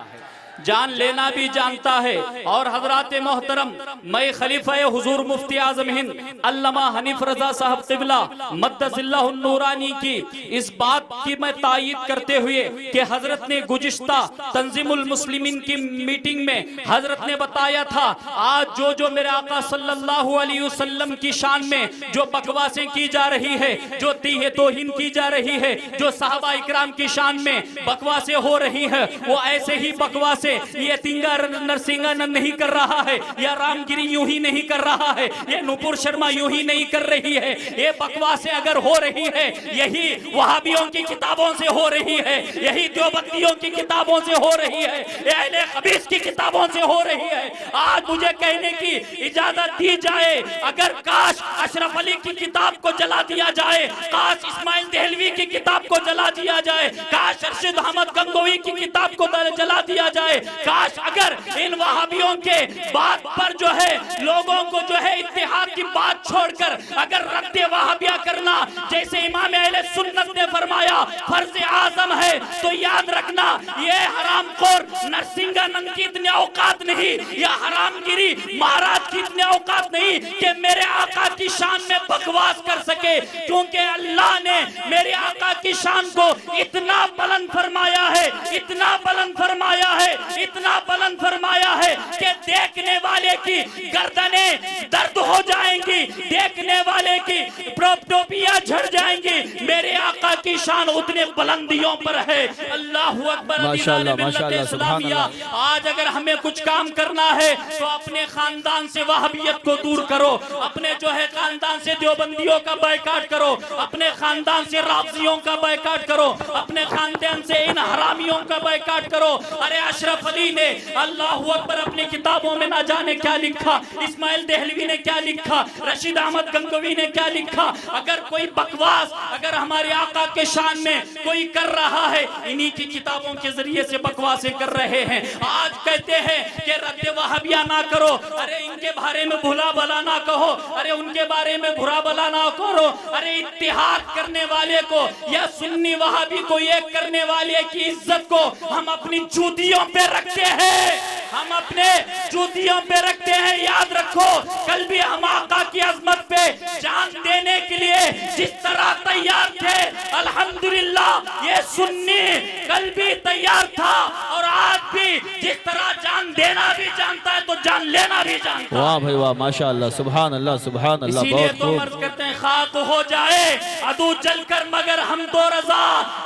जान लेना भी जानता है। और हजरात मोहतरम, मैं खलीफा हुजूर मुफ्ती आजम हिंद अल्लामा हनीफ रजा साहब क़िबला मद्दसिल्लाहु नूरानी की इस बात की मैं तायीद करते हुए कि हजरत ने गुज़िश्ता तंजीमुल मुस्लिमीन की मीटिंग में हजरत ने बताया था, आज जो मेरे आका सल्लल्लाहु अलैहि वसल्लम की शान में जो बकवासें की जा रही है, जो तीहे तौहीन की जा रही है, जो सहाबा इकराम की शान में बकवासें हो रही है, वो ऐसे ही बकवासें ये तिंगा नरसिंगा नहीं कर रहा है, या रामगिरी यूं ही नहीं कर रहा है, ये नूपुर शर्मा यूं ही नहीं कर रही है। ये बकवासें अगर हो रही है, यही वहाबियों की किताबों से हो रही है, यही देवबंदियों की किताबों से हो रही है, अहले हदीस की किताबों से हो रही है। आज मुझे कहने की इजाजत दी जाए, अगर काश अशरफ अली की किताब को जला दिया जाए, काश इस्माइल देहलवी की किताब को जला दिया जाए, काश अरशद अहमद गंगोई की किताब को जला दिया जाए, काश अगर इन वहाबियों के बात पर जो है लोगों को जो है इत्तेहाद की बात छोड़कर अगर रद्द वहाबिया करना जैसे इमाम अहले सुन्नत ने फरमाया फर्ज आजम है, तो याद रखना ये हरामखोर नरसिंहानंद की इतनी औकात नहीं, या हरामगिरी महाराज की इतनी औकात नहीं कि मेरे आका की शान में बकवास कर सके, क्योंकि अल्लाह ने मेरे आका की शान को इतना बुलंद फरमाया है, इतना बुलंद फरमाया है, इतना बुलंद फरमाया है कि देखने वाले की गर्दनें दर्द हो जाएंगी, देखने वाले की टोपियां झड़ जाएंगी। मेरे आका की शान उतने बुलंदियों पर है। अल्लाहु अकबर। माशाअल्लाह, माशाअल्लाह, सुभान अल्लाह। आज अगर हमें कुछ काम करना है तो अपने खानदान से वहाबियत को दूर करो, अपने जो है खानदान से देवबंदियों का बायकाट करो, अपने खानदान से राफजियों का बायकाट करो, अपने खानदान से इन हरामियों वहाबियों का बायकाट करो। अरे अशरफ अली ने अल्लाहू अकबर अपनी किताबों में ना जाने क्या लिखा, इस्माइल देहलवी ने क्या लिखा, रशीद अहमद गंगोवी ने क्या लिखा। अगर कोई बकवास अगर हमारे आका के शान में कोई कर रहा है, इन्हीं की किताबों के जरिए से बकवासें कर रहे हैं। आज कहते हैं कि रद्द वहाबिया ना करो, अरे इनके बारे में भुला भला ना कहो, अरे उनके बारे में बुरा भला ना करो। अरे इत्तिहाद करने वाले को या सुन्नी वहाबी को एक करने वाले की इज्जत को हम अपनी जूतियों पे रखते हैं, हम अपने जूतियों पे रखते हैं। याद रखो, कल भी हम आका की अजमत पे जान देने के लिए जिस तरह तैयार थे, अल्हम्दुलिल्लाह ये सुन्नी कल भी तैयार था और आज भी जिस तरह जान देना भी जानता है तो जान लेना भी जानता है। वाह भाई वाह, माशाअल्लाह, सुभान अल्लाह, सुभान अल्लाह। इसीलिए बहुत तो खूब। अर्ज करते हैं, खाक हो जाए अदू जलकर मगर हम दो रजा,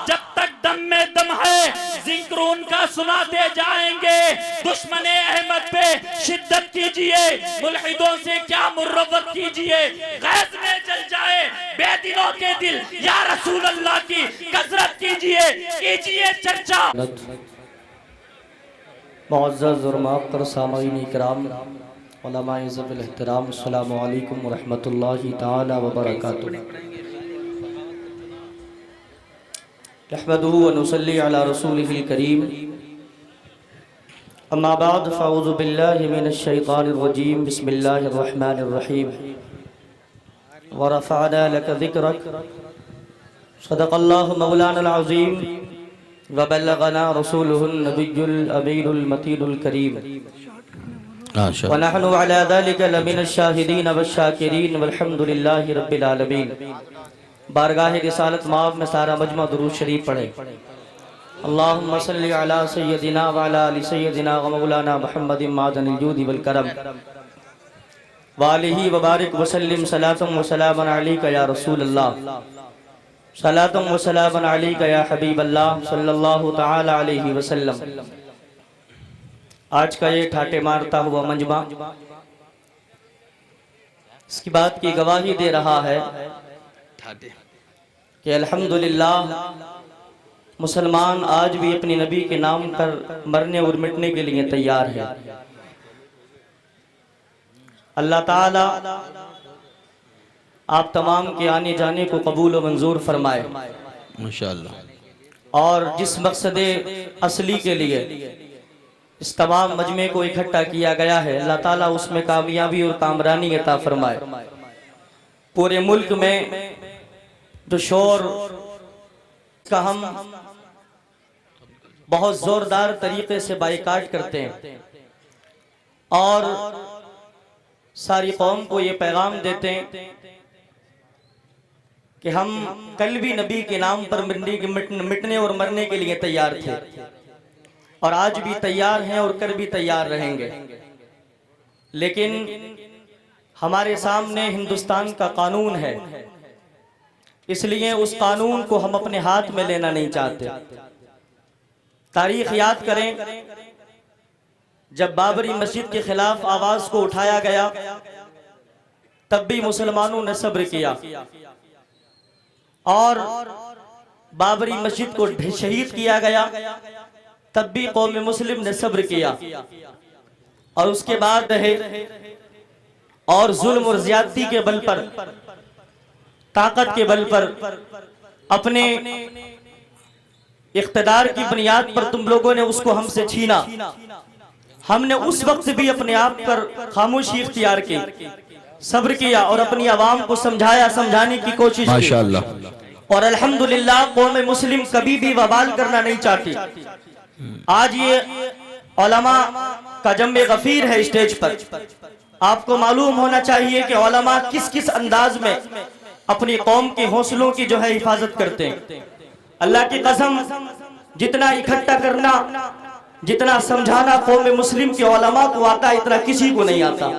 जब तक दम में दम है जिक्र उनका सुनाते जाएंगे। दुश्मने अहमद पे शिद्दत कीजिए, मुल्हिदों से क्या मुर्रवत कीजिए। गैस में जल जाए बेदिलों के दिल, या रसूल अल्लाह की कसरत कीजिए, कीजिए चर्चा। मुअज़्ज़ज़ और मुअक्कर सामईन इकराम, उलमाए ज़िल एहतराम, अस्सलामु अलैकुम व रहमतुल्लाहि तआला व बरकातुहू। नहमदुहु व नुसल्ली अला रसूलिहिल करीम, अम्मा बाद फ़अऊज़ु बिल्लाहि मिनश शैतानिर रजीम, बिस्मिल्लाहिर रहमानिर रहीम। व रफ़अना लका ज़िक्रक, सदक़ल्लाहु मौलाना अज़ीम, व बल्लगना रसूलुहुन नबियुल अमीनुल मतीनुल करीम, व नहनु अला ज़ालिका लमिनश शाहिदीन वश्शाकिरीन वल्हम्दुलिल्लाहि रब्बिल आलमीन। बारगाह रिसालत माब में सारा मजमा दुरूद शरीफ पढ़े। अल्लाहुम्मा सल्लि अला सय्यदिना व अला आलि सय्यदिना व मौलाना मुहम्मदिन मादनिल जूदि वल करम व आलिहि व बारिक व सल्लिम सलातम व सलामन अलैका या रसूल अल्लाह, सलातम व सलामन अलैका या हबीब अल्लाह सल्लल्लाहु तआला अलैहि वसल्लम। आज का ये ठाटे मारता हुआ मंजमा इसकी बात की गवाही दे रहा है कि अल्हम्दुलिल्लाह मुसलमान आज भी अपने नबी के नाम पर मरने और मिटने के लिए तैयार है। अल्लाह ताला आप तमाम के आने जाने को कबूल और मंजूर फरमाए माशाअल्लाह। और जिस मकसद असली के लिए इस तमाम मजमे को इकट्ठा किया गया है, अल्लाह ताला उसमें कामयाबी और कामरानी अता फरमाए। पूरे मुल्क में जो शोर का हम बहुत जोरदार तरीके से बाइकाट करते हैं और सारी कौम को ये पैगाम देते हैं कि हम कल भी नबी के नाम पर मिटने और मरने के लिए तैयार थे और आज भी तैयार हैं और कर भी तैयार रहेंगे। लेकिन हमारे सामने हिंदुस्तान का कानून है, इसलिए उस कानून को हम अपने हाथ में लेना नहीं चाहते। तारीख याद करें, जब बाबरी मस्जिद के खिलाफ आवाज को उठाया गया तब भी मुसलमानों ने सब्र किया और बाबरी मस्जिद को शहीद किया गया तब भी कौम मुस्लिम ने सब्र किया। और उसके बाद रहे और जुल्म और ज्यादती के बल पर, ताकत के बल पर, अपने इख्तिदार की बुनियाद पर तुम लोगों ने उसको हमसे छीना। हमने उस वक्त भी अपने आप पर खामोशी इख्तियार की, सब्र किया और अपनी आवाम को समझाया, समझाने की कोशिश की माशाअल्लाह। और अल्हम्दुलिल्लाह कौम मुस्लिम कभी भी वबाल करना नहीं चाहती। आज ये उलमा का जम्मे गफीर है स्टेज पर। आपको मालूम होना चाहिए कि उलमा किस किस अंदाज में अपनी कौम के हौसलों की जो है हिफाजत करते हैं। अल्लाह की कसम, जितना इकट्ठा करना, जितना समझाना कौम मुस्लिम के उलमा को आता है, इतना किसी को नहीं आता।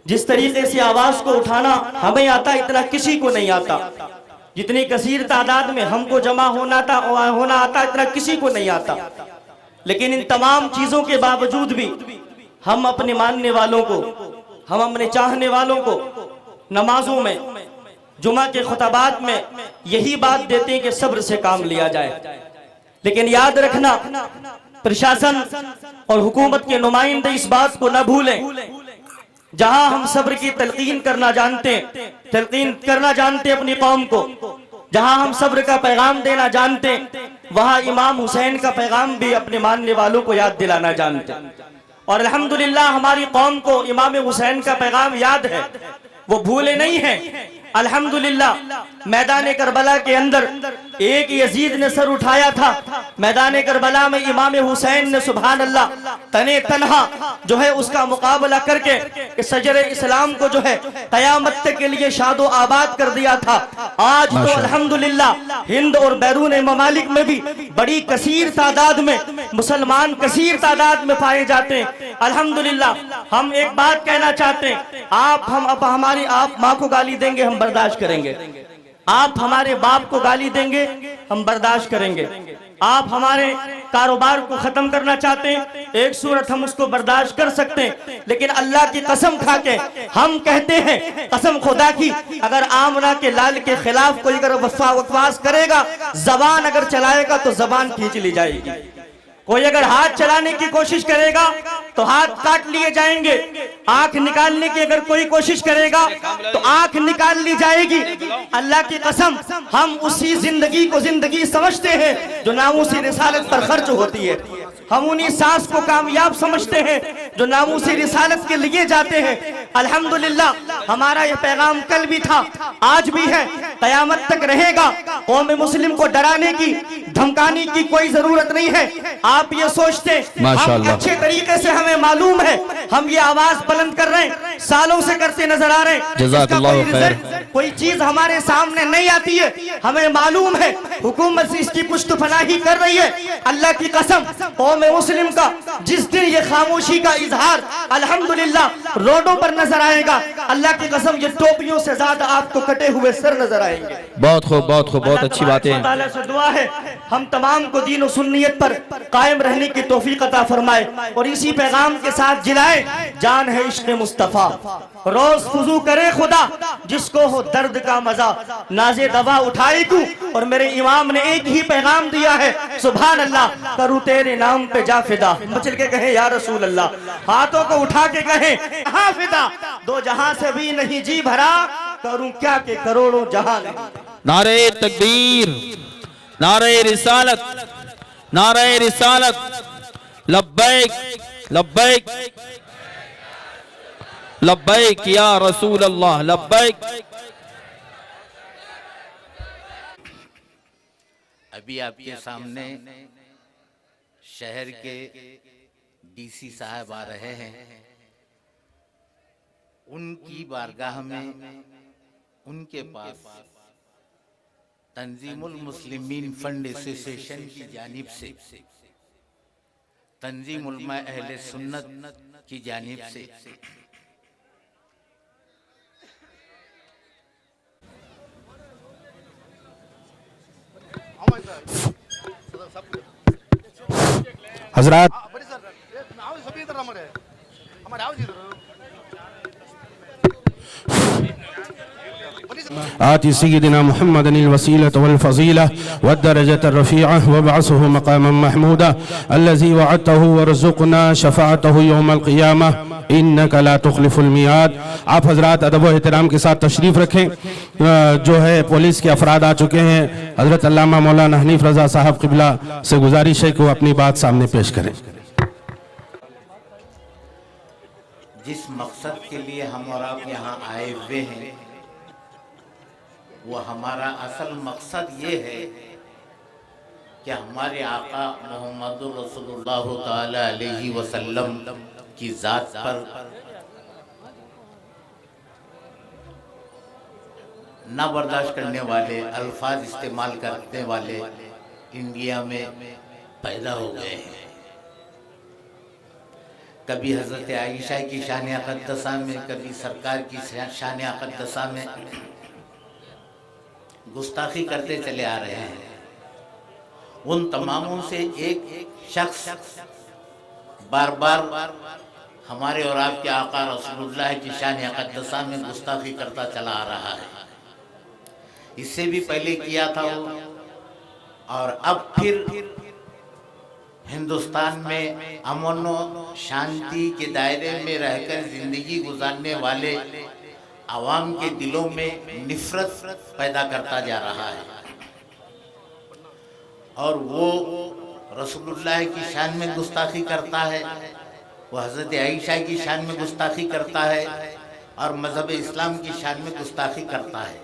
जिस तरीके से आवाज को उठाना हमें आता, इतना किसी को नहीं आता। जितनी कसीर तादाद में हमको जमा होना आता, इतना किसी को नहीं आता। लेकिन इन तमाम चीजों के बावजूद भी हम अपने मानने वालों को, हम अपने चाहने वालों को नमाजों में, जुमा के खुतबात में यही बात देते हैं कि सब्र से काम लिया जाए। लेकिन याद रखना, प्रशासन और हुकूमत के नुमाइंदे इस बात को न भूलें, जहां हम सब्र की तलकीन करना जानते अपनी कौम को, जहां हम सब्र का पैगाम देना जानते, वहां इमाम हुसैन का पैगाम भी अपने मानने वालों को याद दिलाना जानते। और अल्हम्दुलिल्लाह हमारी कौम को इमाम हुसैन का पैगाम याद है, वो भूले नहीं है। अल्हम्दुलिल्लाह मैदान करबला के अंदर एक यजीद ने सर उठाया था। मैदान करबला में इमाम हुसैन ने सुभान अल्लाह तने तन्हा जो है उसका मुकाबला करके सजर इस्लाम को जो है कयामत के लिए शादो आबाद कर दिया था। आज तो अल्हम्दुलिल्लाह हिंद और बैरून ममालिक में भी बड़ी कसीर तादाद में मुसलमान कसीर तादाद में पाए जाते हैं। अल्हम्दुलिल्लाह हम एक बात कहना चाहते हैं, आप माँ को गाली देंगे हम बर्दाश्त करेंगे, आप हमारे बाप को गाली देंगे हम बर्दाश्त करेंगे, आप हमारे कारोबार को खत्म करना चाहते हैं एक सूरत हम उसको बर्दाश्त कर सकते हैं, लेकिन अल्लाह की कसम खा के हम कहते हैं, कसम खुदा की, अगर आमना के लाल के खिलाफ कोई अगर वकवास करेगा, जबान अगर चलाएगा तो जबान खींच ली जाएगी। कोई अगर हाथ चलाने की कोशिश करेगा तो हाथ काट लिए जाएंगे, आंख निकालने की अगर कोई कोशिश करेगा तो आंख निकाल ली जाएगी। अल्लाह की कसम हम उसी जिंदगी को जिंदगी समझते हैं जो नामूसी रिसालत पर खर्च होती है, हम उन्हीं सांस को कामयाब समझते हैं जो नामूसी रिसालत के लिए जाते हैं। अल्हम्दुलिल्लाह हमारा यह पैगाम कल भी था, आज भी है, कयामत तक रहेगा। कौम मुस्लिम को डराने की धमकाने की कोई जरूरत नहीं है। आप ये सोचते हम अच्छे तरीके से हमें मालूम है, हम ये आवाज बुलंद कर रहे हैं, सालों से करते नजर आ रहे हैं, कोई चीज हमारे सामने नहीं आती है, हमें मालूम है हुकूमत से इसकी पुष्टफनाही कर रही है। अल्लाह की कसम कौम मुस्लिम का जिस दिन ये खामोशी का इजहार अल्हम्दुलिल्लाह रोडों पर नजर आएगा, अल्लाह की कसम ये टोपियों से ज्यादा आपको कटे हुए सर नजर आएंगे। बहुत खूब, बहुत खूब, बहुत अच्छी बातें। अल्लाह ताला से दुआ है हम तमाम को दीन और सुन्नियत पर कायम रहने की तौफीक अता फरमाए और इसी पैगाम के साथ जिलाए जान है इश्क़ मुस्तफा। रोज फुजू करे खुदा जिसको हो दर्द का मजा, नाजे दवा उठाए तू, और मेरे इमाम ने एक ही पैगाम दिया है, सुभान अल्लाह करूँ तेरे नाम पे जा फिदा। मचल के कहे या रसूल अल्लाह, हाथों को उठा के कहे हाँ फिदा, दो जहां से भी नहीं जी भरा, करूं क्या के करोड़ों जहां नहीं। नारे तकबीर, नारे रिसालत, नारे रिसालत, लब्बैक लब्बैक लब्बैक या रसूल अल्लाह, लब्बैक। अभी आपके सामने शहर के डीसी साहब आ रहे हैं, उनकी बारगाह में उनके पास तंजीमुल मुस्लिमीन फंड एसोसिएशन की जानिब से, तंजीम उलमा अहले सुन्नत की जानिब से हजरात आति सय्यिदिना मुहम्मदिल वसीलत वल फज़ीला वद्दरजत रफ़ीअह वबअसहु मक़ामन महमूदा अल्लज़ी वअदतहु वरज़ुक़ना शफ़ाअतहु यौमल क़ियामह इन्नका ला तुख़लिफ़ुल मियाद। आप हजरात अदब व एहतराम के साथ तशरीफ़ रखें। जो है पुलिस के अफराद आ चुके हैं, हज़रत अल्लामा मौलाना हनीफ रज़ा साहब क़िबला से गुजारिश है कि वो अपनी बात सामने पेश करें। जिस मकसद के लिए हम और आप यहाँ आए हुए हैं, वो हमारा असल मकसद ये है कि हमारे आका मोहम्मद रसूलुल्लाह ताला अलैहि वसल्लम की ज़ात पर ना बर्दाश्त करने वाले अल्फाज इस्तेमाल करने वाले इंडिया में पैदा हो गए हैं। कभी हज़रत आयशा की शान अक़द्दसा में, कभी सरकार की शान अक़द्दसा में गुस्ताखी करते चले आ रहे हैं। उन तमामों से एक शख्स बार बार हमारे और आपके आका रसूलुल्लाह की शान अक़द्दसा में गुस्ताखी करता चला आ रहा है। इससे भी पहले किया था वो, और अब फिर हिंदुस्तान में अमन और शांति के दायरे में रहकर जिंदगी गुजारने वाले आवाम के दिलों में नफरत पैदा करता जा रहा है और वो रसूलुल्लाह की शान में गुस्ताखी करता है, वो हज़रत आयशा की शान में गुस्ताखी करता है और मज़हब इस्लाम की शान में गुस्ताखी करता है।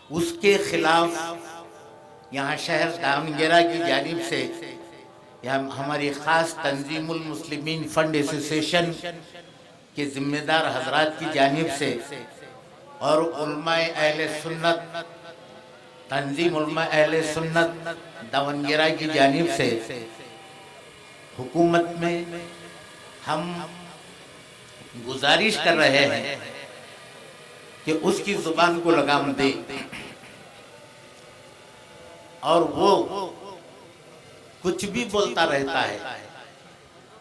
उसके खिलाफ यहाँ शहर दावनगेरा की जानिब से यहाँ हमारी ख़ास तंजीमुल मुस्लिमीन फंड एसोसिएशन के जिम्मेदार हजरात की जानिब से और उलमाए अहले सुन्नत तंजीम उलमा अहले सुन्नत दावनगेरा की जानिब से हुकूमत में हम गुजारिश कर रहे हैं कि उसकी जुबान को लगाम दे और वो कुछ भी बोलता रहता है।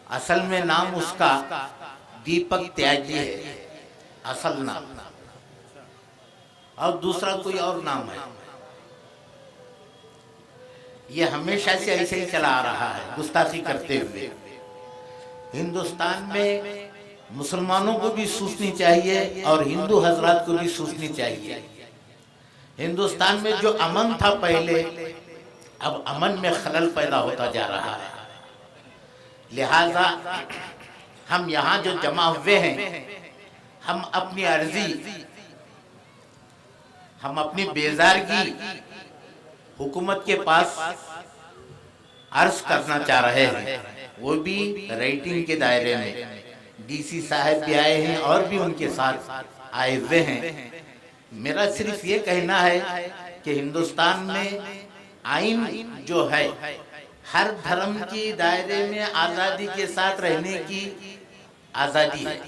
असल में नाम उसका दीपक त्यागी है, असल नाम, और दूसरा कोई और नाम है। ये हमेशा से ऐसे ही चला आ रहा है गुस्ताखी करते हुए। हिंदुस्तान में मुसलमानों को भी सोचनी चाहिए और हिंदू हजरात को भी सोचनी चाहिए। हिंदुस्तान में जो अमन था पहले, अब अमन में खलल पैदा होता जा रहा है। लिहाजा हम यहाँ जो जमा हुए हैं, हम अपनी अर्जी, हम अपनी बेजारगी हुकूमत के पास अर्ज करना चाह रहे हैं, वो भी राइटिंग के दायरे में। डीसी साहब भी आए हैं और भी उनके साथ आए हुए हैं। मेरा सिर्फ ये कहना है कि हिंदुस्तान में आइन जो है, हर धर्म की दायरे में आज़ादी के साथ रहने की आज़ादी है,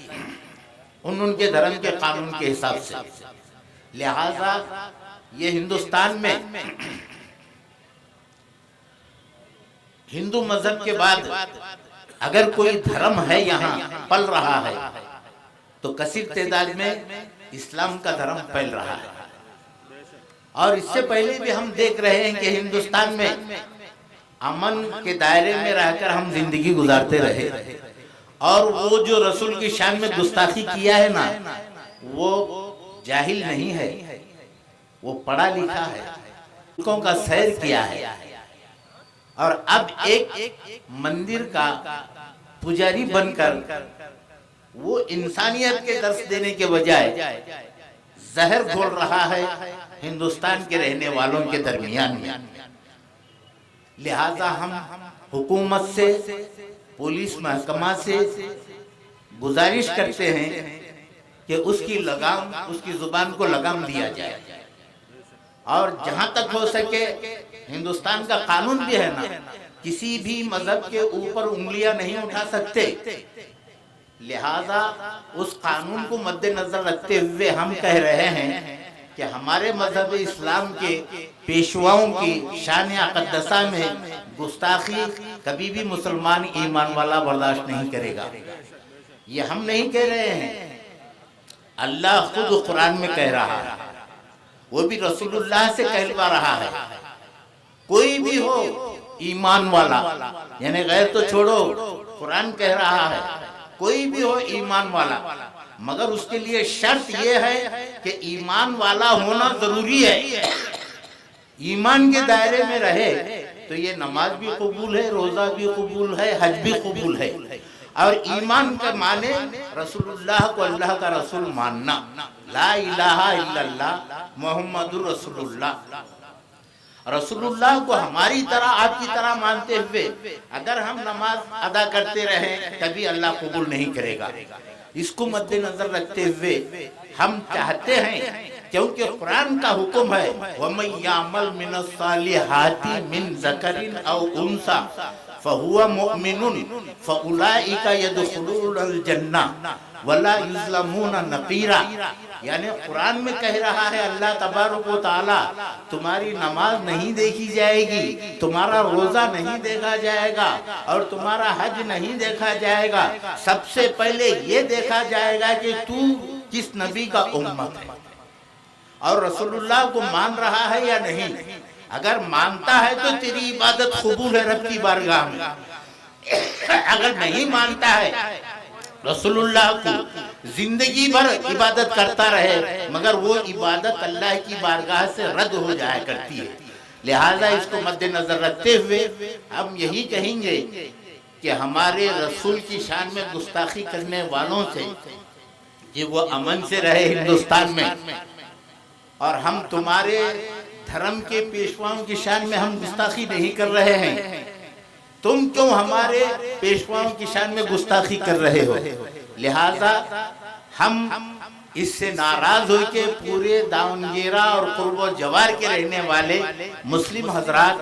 उनके धर्म के कानून के हिसाब से। लिहाजा ये हिंदुस्तान में हिंदू मजहब के बाद अगर कोई धर्म है यहाँ पल रहा है तो कसीर तादाद में इस्लाम का धर्म फैल रहा है। और इससे पहले भी हम देख रहे हैं कि हिंदुस्तान में अमन के दायरे में रहकर हम जिंदगी गुजारते रहे और वो जो रसूल की शान में गुस्ताखी किया है ना, वो जाहिल नहीं है, वो पढ़ा लिखा है, लोगों का सैर किया है। और अब एक मंदिर का पुजारी बनकर वो इंसानियत के दर्श देने के बजाय जहर घोल रहा है हिंदुस्तान के रहने वालों के दरमियान में। लिहाजा हम हुकूमत से, पुलिस महकमा से गुजारिश करते हैं कि उसकी लगाम, उसकी जुबान को लगाम दिया जाए। और जहां तक हो सके, हिंदुस्तान का कानून भी है ना, किसी भी मजहब के ऊपर उंगलियां नहीं उठा सकते। लिहाजा उस कानून को मद्देनजर रखते हुए हम कह रहे हैं कि हमारे मजहब इस्लाम के पेशवाओं की शान अक़दसा में गुस्ताखी कभी भी मुसलमान ईमान वाला बर्दाश्त नहीं करेगा। ये हम नहीं कह रहे हैं, अल्लाह खुद कुरान में कह रहा है, वो भी रसूलुल्लाह से कहलवा रहा है। कोई भी हो ईमान वाला, यानी गैर तो छोड़ो, कुरान कह रहा है कोई भी हो ईमान वाला, मगर उसके लिए शर्त यह है कि ईमान वाला होना जरूरी है। ईमान के दायरे में रहे तो ये नमाज भी कबूल है, रोजा भी कबूल है, हज भी कबूल है। और ईमान का माने रसूलुल्लाह को अल्लाह का रसूल मानना, ला इलाहा इल्लल्लाह मुहम्मदुर रसूलुल्लाह। रसूलुल्लाह को हमारी तरह, आपकी तरह मानते हुए अगर हम नमाज अदा करते रहें कभी अल्लाह कबूल नहीं करेगा। इसको मद्देनजर रखते हुए हम चाहते हैं, क्योंकि कुरान का हुक्म है, वमन यामल मिनस सालिहाती मिन ज़करिन औ उन्सा फहुवा मुमिनुन फउलाइका यदखुलूनल जन्नह वला युज़लमूना नक़ीरा। यानी कुरान में कह रहा है अल्लाह तबारक व तआला, तुम्हारी नमाज नहीं देखी जाएगी, तुम्हारा रोजा नहीं देखा जाएगा और तुम्हारा हज नहीं देखा जाएगा। सबसे पहले ये देखा जाएगा कि तू किस नबी का उम्मत है और रसूलुल्लाह को मान रहा है या नहीं। अगर मानता है तो तेरी इबादत कबूल है रब की बारगाह में, अगर नहीं मानता है रसूलुल्लाह को जिंदगी भर इबादत करता रहे मगर वो इबादत अल्लाह की बारगाह से रद्द हो जाया करती है। लिहाजा इसको मद्देनजर रखते हुए हम यही कहेंगे कि हमारे रसूल की शान में गुस्ताखी करने वालों से कि वो अमन से रहे हिंदुस्तान में, और हम तुम्हारे धर्म के पेशवाओं की शान में हम गुस्ताखी नहीं कर रहे हैं, तुम क्यों हमारे पेशवाओं की शान में गुस्ताखी कर रहे हो। लिहाजा हम इससे नाराज होकर पूरे दावनगेरा और कुर्बो जवार के रहने वाले मुस्लिम हजरात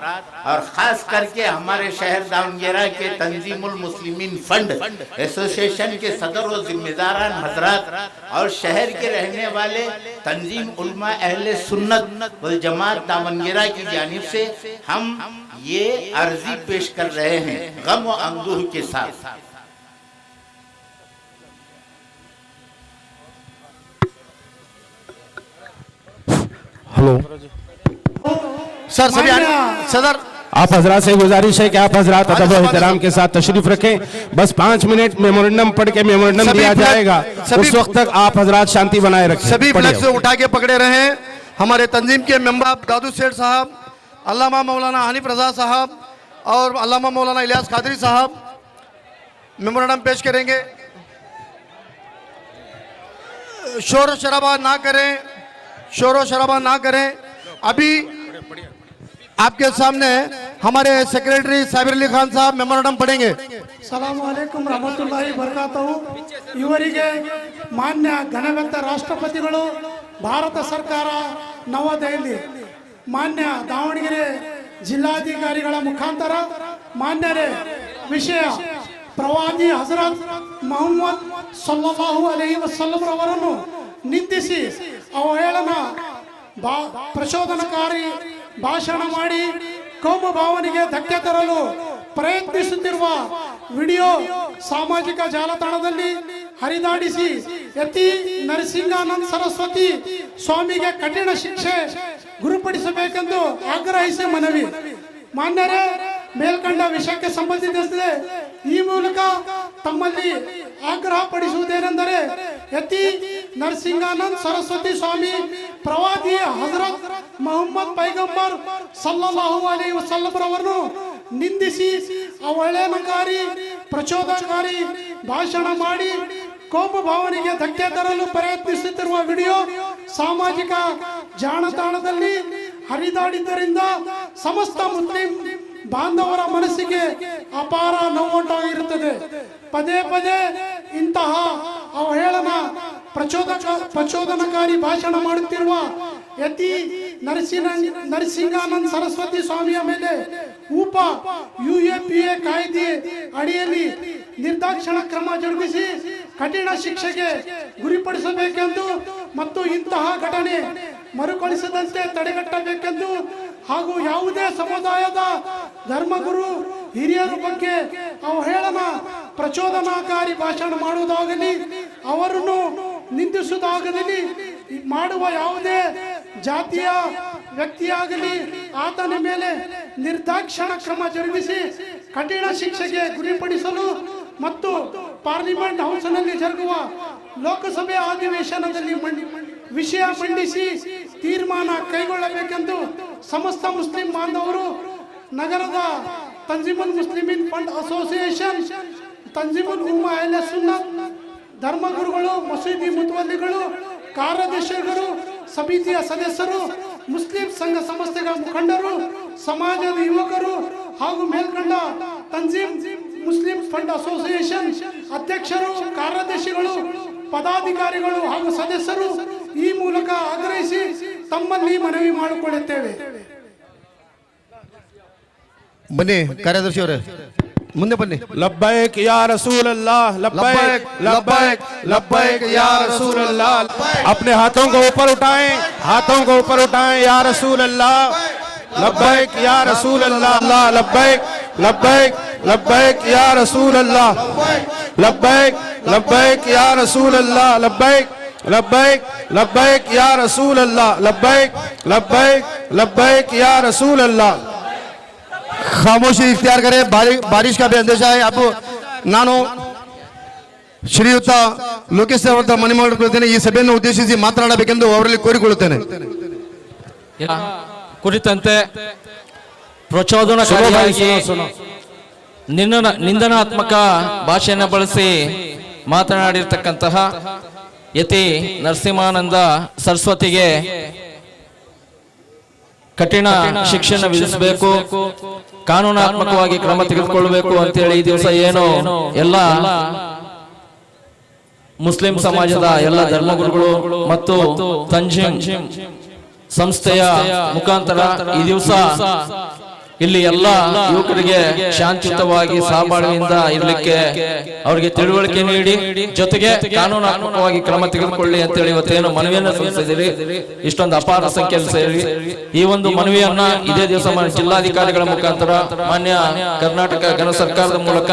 और खास करके हमारे शहर दावनगेरा के तंजीमुल मुस्लिमीन फंड एसोसिएशन के सदर और जिम्मेदारान हजरात और शहर के रहने वाले तंजीम उलमा अहले सुन्नत वल जमात दावनगेरा की जानिब से हम ये अर्जी पेश कर रहे हैं गम व अंदूह के साथ। हेलो सर, सभी सदर आप हजरात से गुजारिश है कि आप हजरात अदब और एहतराम के साथ तशरीफ रखें। बस 5 मिनट मेमोरेंडम पढ़ के मेमोरेंडम दिया जाएगा, उस वक्त तक आप हजरात शांति बनाए रखें। सभी फ्लैग से उठा के पकड़े रहे। हमारे तंजीम के मेंबर दादू सेठ साहब, अल्लामा मौलाना हनीफ रजा साहब और अल्लामा मौलाना इलियास कादरी साहब मेमोरेंडम पेश करेंगे। शोर शराबा ना करें, शोर शराबा ना करें। अभी आपके सामने हमारे सेक्रेटरी साबिर अली खान साहब मेमोरेंडम पढ़ेंगे। ಸಲಾಮು ಅಲೈಕುಂ ರಹಮತುಲ್ಲಾಹಿ ಬರ್ಕಾತಹು। ಇವರಿಗೆ ಮಾನ್ಯ ಘನವೆತ್ತ ರಾಷ್ಟ್ರಪತಿಗಳು, ಭಾರತ ಸರ್ಕಾರ ನವದೆಹಲಿ, ಮಾನ್ಯ ದಾವಣಗೆರೆ ಜಿಲ್ಲಾಧಿಕಾರಿಗಳ ಮುಖಾಂತರ ಮಾನ್ಯರೇ ವಿಷಯ ಪ್ರವಾದಿ ಹಜರತ್ ಮೊಹಮ್ಮದ್ ಸಲ್ಲಲ್ಲಾಹು ಅಲೈಹಿ ವಸಲ್ಲಂ ಅವರನ್ನು ನಿಂದಿಸಿ ಅವಹೇಳನ ಪ್ರಚೋದನಕಾರಿ ಭಾಷಣ ಮಾಡಿ ಕೋಮು ಭಾವನೆಗೆ ಧಕ್ಕೆ ತರಲು ಪ್ರಯತ್ನಿಸುತ್ತಿರುವ ವಿಡಿಯೋ ಸಾಮಾಜಿಕ ಜಾಲತಾಣದಲ್ಲಿ ಹರಿದಾಡಿಸಿ ಯತಿ ನರಸಿಂಗಾನಂದ ಸರಸ್ವತಿ ಸ್ವಾಮಿಗೆ ಕಠಿಣ ಶಿಕ್ಷೆ ಗುರುಪಡಿಸಬೇಕೆಂದು ಆಗ್ರಹಿಸಿ ಮನವಿ. ಮಾನ್ಯರೇ, ಮೇಲ್ಕಂಡ ವಿಷಯಕ್ಕೆ ಸಂಬಂಧಿಸಿದಂತೆ ಈ ಮೂಲಕ ತಮ್ಮಲ್ಲಿ ಆಗ್ರಹ ಪಡಿಸುವುದೇನೆಂದರೆ, ಯತಿ ನರಸಿಂಗಾನಂದ ಸರಸ್ವತಿ ಸ್ವಾಮಿ ಪ್ರವಾದಿ ಹಜರತ್ ಮೊಹಮ್ಮದ್ ಪೈಗಂಬರ್ ಸಲ್ಲಲ್ಲಾಹು ಅಲೈಹಿ ವಸಲ್ಲಂ ಅವರನ್ನು ನಿಂದಿಸಿ ಅವಹೇಳನಕಾರಿ ಪ್ರಚೋದನಕಾರಿ ಭಾಷಣ ಮಾಡಿ ಕೋಮು ಭಾವನೆಗೆ ಧಕ್ಕೆ ತರಲು ಪ್ರಯತ್ನಿಸುತ್ತಿರುವ ವಿಡಿಯೋ ಸಾಮಾಜಿಕ ಜಾಲತಾಣದಲ್ಲಿ ಹರಿದಾಡಿದ್ದರಿಂದ ಸಮಸ್ತ ಮುಸ್ಲಿಂ ಬಾಂಧವರ ಮನಸ್ಸಿಗೆ ಅಪಾರ ನೋವುಂಟಾಗಿರುತ್ತದೆ. ಪದೇ ಪದೇ ಇಂತಹ ಅವಹೇಳನ ಪ್ರಚೋದನಕಾರಿ ಭಾಷಣ ಮಾಡುತ್ತಿರುವ ಯತಿ ನರಸಿಂಗಾನಂದ ಸರಸ್ವತಿ ಸ್ವಾಮಿಯ ಮೇಲೆ UAPA ಕಾಯ್ದೆ ಅಡಿಯಲ್ಲಿ ನಿರ್ದಾಕ್ಷಿಣ ಕ್ರಮ ಜರುಗಿಸಿ ಕಠಿಣ ಶಿಕ್ಷೆಗೆ ಗುರಿಪಡಿಸಬೇಕೆಂದು ಮತ್ತು ಇಂತಹ ಘಟನೆ ಮರುಕಳಿಸದಂತೆ ತಡೆಗಟ್ಟಬೇಕೆಂದು ಹಾಗೂ ಯಾವುದೇ ಸಮುದಾಯದ ಧರ್ಮಗುರು ಹಿರಿಯರ ಬಗ್ಗೆ ಅವಹೇಳನ ಪ್ರಚೋದನಾಕಾರಿ ಭಾಷಣ ಮಾಡುವುದಾಗಲಿ, ಅವರನ್ನು ನಿಂದಿಸುವುದಾಗಲಿ, ಮಾಡುವ ಯಾವುದೇ ಜಾತಿಯ ವ್ಯಕ್ತಿಯಾಗಲಿ ಆತನ ಮೇಲೆ ನಿರ್ದಾಕ್ಷಿಣ ಕ್ರಮ ಜರುಗಿಸಿ ಕಠಿಣ ಶಿಕ್ಷೆಗೆ ಗುರಿಪಡಿಸಲು ಮತ್ತು ಪಾರ್ಲಿಮೆಂಟ್ ಹೌಸ್ನಲ್ಲಿ ಜರುಗುವ ಲೋಕಸಭೆ ಅಧಿವೇಶನದಲ್ಲಿ ವಿಷಯ ಮಂಡಿಸಿ ತೀರ್ಮಾನ ಕೈಗೊಳ್ಳಬೇಕೆಂದು ಸಮಸ್ತ ಮುಸ್ಲಿಂ ಬಾಂಧವರು ನಗರದ ತಂಜಿಮುಲ್ ಮುಸ್ಲಿಮೀನ್ ಫಂಡ್ ಅಸೋಸಿಯೇಷನ್, ತಂಜಿಮುಲ್ ಉಮ್ಮಾ ಅಹ್ಲೆ ಸುನ್ನತ್, ಧರ್ಮಗುರುಗಳು, ಮಸೀದಿ ಮುತವಲ್ಲಿಗಳು, ಕಾರ್ಯದರ್ಶಿಗಳು, ಸಮಿತಿಯ ಸದಸ್ಯರು, ಮುಸ್ಲಿಂ ಸಂಘ ಸಂಸ್ಥೆಗಳ ಮುಖಂಡರು, ಸಮಾಜದ ಯುವಕರು ಹಾಗೂ ಮೇಲ್ಕಂಡ ತಂಜೀಮ್ ಮುಸ್ಲಿಂ ಫಂಡ್ ಅಸೋಸಿಯೇಷನ್ ಅಧ್ಯಕ್ಷರು, ಕಾರ್ಯದರ್ಶಿಗಳು, ಪದಾಧಿಕಾರಿಗಳು ಹಾಗೂ ಸದಸ್ಯರು ಈ ಮೂಲಕ ಆಗ್ರಹಿಸಿ ತಮ್ಮಲ್ಲಿ ಮನವಿ ಮಾಡಿಕೊಳ್ಳುತ್ತೇವೆ. ಬನ್ನಿ ಕಾರ್ಯದರ್ಶಿ ಅವರೇ, ಮುಂದೆ ಬನ್ನಿ. लब्बैक या रसूल अल्लाह, लब्बैक लब्बैक लब्बैक या रसूल अल्लाह। अपने हाथों को ऊपर उठाएं, हाथों को ऊपर उठाएं या रसूल अल्लाह। लब्बैक या रसूल अल्लाह, लब्बैक लब्बैक लब्बैक या रसूल अल्लाह, लब्बैक लब्बैक या रसूल अल्लाह, लब्बैक लब्बैक लब्बैक या रसूल अल्लाह, लब्बैक लब्बैक लब्बैक या रसूल अल्लाह। खामोशी इख्तियार करें, बारिश का भी अंदेशा है। अब ನಾನು ಶ್ರೀಯುತ ಲೋಕೇಶ್ ಅವರ ಮನೆ ಮಾಡಿಕೊಳ್ಳುತ್ತೇನೆ, ಈ ಸಭೆಯನ್ನು ಉದ್ದೇಶಿಸಿ ಮಾತನಾಡಬೇಕೆಂದು ಅವರಲ್ಲಿ ಕೋರಿಕೊಳ್ಳುತ್ತೇನೆ. ಕುರಿತಂತೆ ಪ್ರಚೋದನಕಾರಿಯಾಗಿ ನಿಂದನಾತ್ಮಕ ಭಾಷೆಯನ್ನು ಬಳಸಿ ಮಾತನಾಡಿರ್ತಕ್ಕಂತಹ ಯತಿ ನರಸಿಂಹಾನಂದ ಸರಸ್ವತಿಗೆ ಕಠಿಣ ಶಿಕ್ಷೆ ವಿಧಿಸಬೇಕು, ಕಾನೂನಾತ್ಮಕವಾಗಿ ಕ್ರಮ ತೆಗೆದುಕೊಳ್ಳಬೇಕು ಅಂತೇಳಿ ಈ ದಿವಸ ಏನು ಎಲ್ಲ ಮುಸ್ಲಿಂ ಸಮಾಜದ ಎಲ್ಲ ಧರ್ಮಗುರುಗಳು ಮತ್ತು ತಂಜೀಮ್ ಸಂಸ್ಥೆಯ ಮುಖಾಂತರ ಈ ದಿವಸ ಇಲ್ಲಿ ಎಲ್ಲ ಯುವಕರಿಗೆ ಶಾಂತಿಯುತವಾಗಿ ಸಹಬಾಳ್ವೆಯಿಂದ ಇರಲಿಕ್ಕೆ ಅವರಿಗೆ ತಿಳುವಳಿಕೆ ನೀಡಿ ಜೊತೆಗೆ ಕಾನೂನಾತ್ಮಕವಾಗಿ ಕ್ರಮ ತೆಗೆದುಕೊಳ್ಳಿ ಅಂತೇಳಿ ಇವತ್ತೇನು ಮನವಿಯನ್ನು ಸಲ್ಲಿಸಿದಿರಿ. ಇಷ್ಟೊಂದು ಅಪಾರ ಸಂಖ್ಯೆಯಲ್ಲಿ ಸೇರಿ ಈ ಒಂದು ಮನವಿಯನ್ನ ಇದೇ ದಿವಸ ಜಿಲ್ಲಾಧಿಕಾರಿಗಳ ಮುಖಾಂತರ ಮಾನ್ಯ ಕರ್ನಾಟಕ ಘನ ಸರ್ಕಾರದ ಮೂಲಕ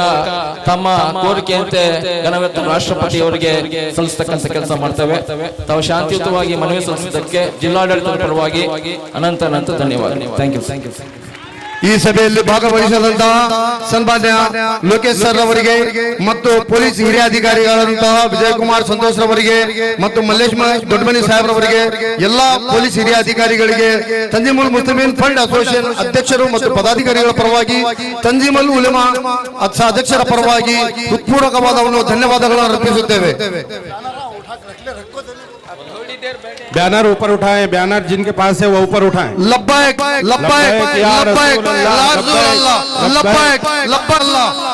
ತಮ್ಮ ಕೋರಿಕೆಯಂತೆ ಘನವೆತ್ತ ರಾಷ್ಟ್ರಪತಿ ಅವರಿಗೆ ಸಲ್ಲಿಸತಕ್ಕಂಥ ಕೆಲಸ ಮಾಡ್ತೇವೆ. ತಾವು ಶಾಂತಿಯುತವಾಗಿ ಮನವಿ ಸಲ್ಲಿಸಿದ್ದಕ್ಕೆ ಜಿಲ್ಲಾಡಳಿತದ ಪರವಾಗಿ ಅನಂತ ಧನ್ಯವಾದ. Thank you. ಈ ಸಭೆಯಲ್ಲಿ ಭಾಗವಹಿಸಿದಂತಹ ಸನ್ಮಾನ್ಯ ಲೋಕೇಶ್ ಸರ್ ಅವರಿಗೆ ಮತ್ತು ಪೊಲೀಸ್ ಹಿರಿಯ ಅಧಿಕಾರಿಗಳಾದಂತಹ ವಿಜಯಕುಮಾರ್ ಸಂತೋಷ್ ರವರಿಗೆ ಮತ್ತು ಮಲ್ಲೇಶ್ ದೊಡ್ಡಮನಿ ಸಾಹೇಬ್ರವರಿಗೆ ಎಲ್ಲಾ ಪೊಲೀಸ್ ಹಿರಿಯ ಅಧಿಕಾರಿಗಳಿಗೆ ತಂಜೀಮುಲ್ ಮುಸ್ಲಿಮೀನ್ ಫಂಡ್ ಅಸೋಸಿಯೇಷನ್ ಅಧ್ಯಕ್ಷರು ಮತ್ತು ಪದಾಧಿಕಾರಿಗಳ ಪರವಾಗಿ ತಂಜೀಮುಲ್ ಉಲಮಾ ಅಧ್ಯಕ್ಷರ ಪರವಾಗಿ ಹೃತ್ಪೂರ್ವಕವಾದ ಧನ್ಯವಾದಗಳನ್ನು ಅರ್ಪಿಸುತ್ತೇವೆ. बैनर ऊपर उठाएं, बैनर जिनके पास है वो ऊपर उठाएं. लब्बैक लब्बैक लब्बैक लब्बैक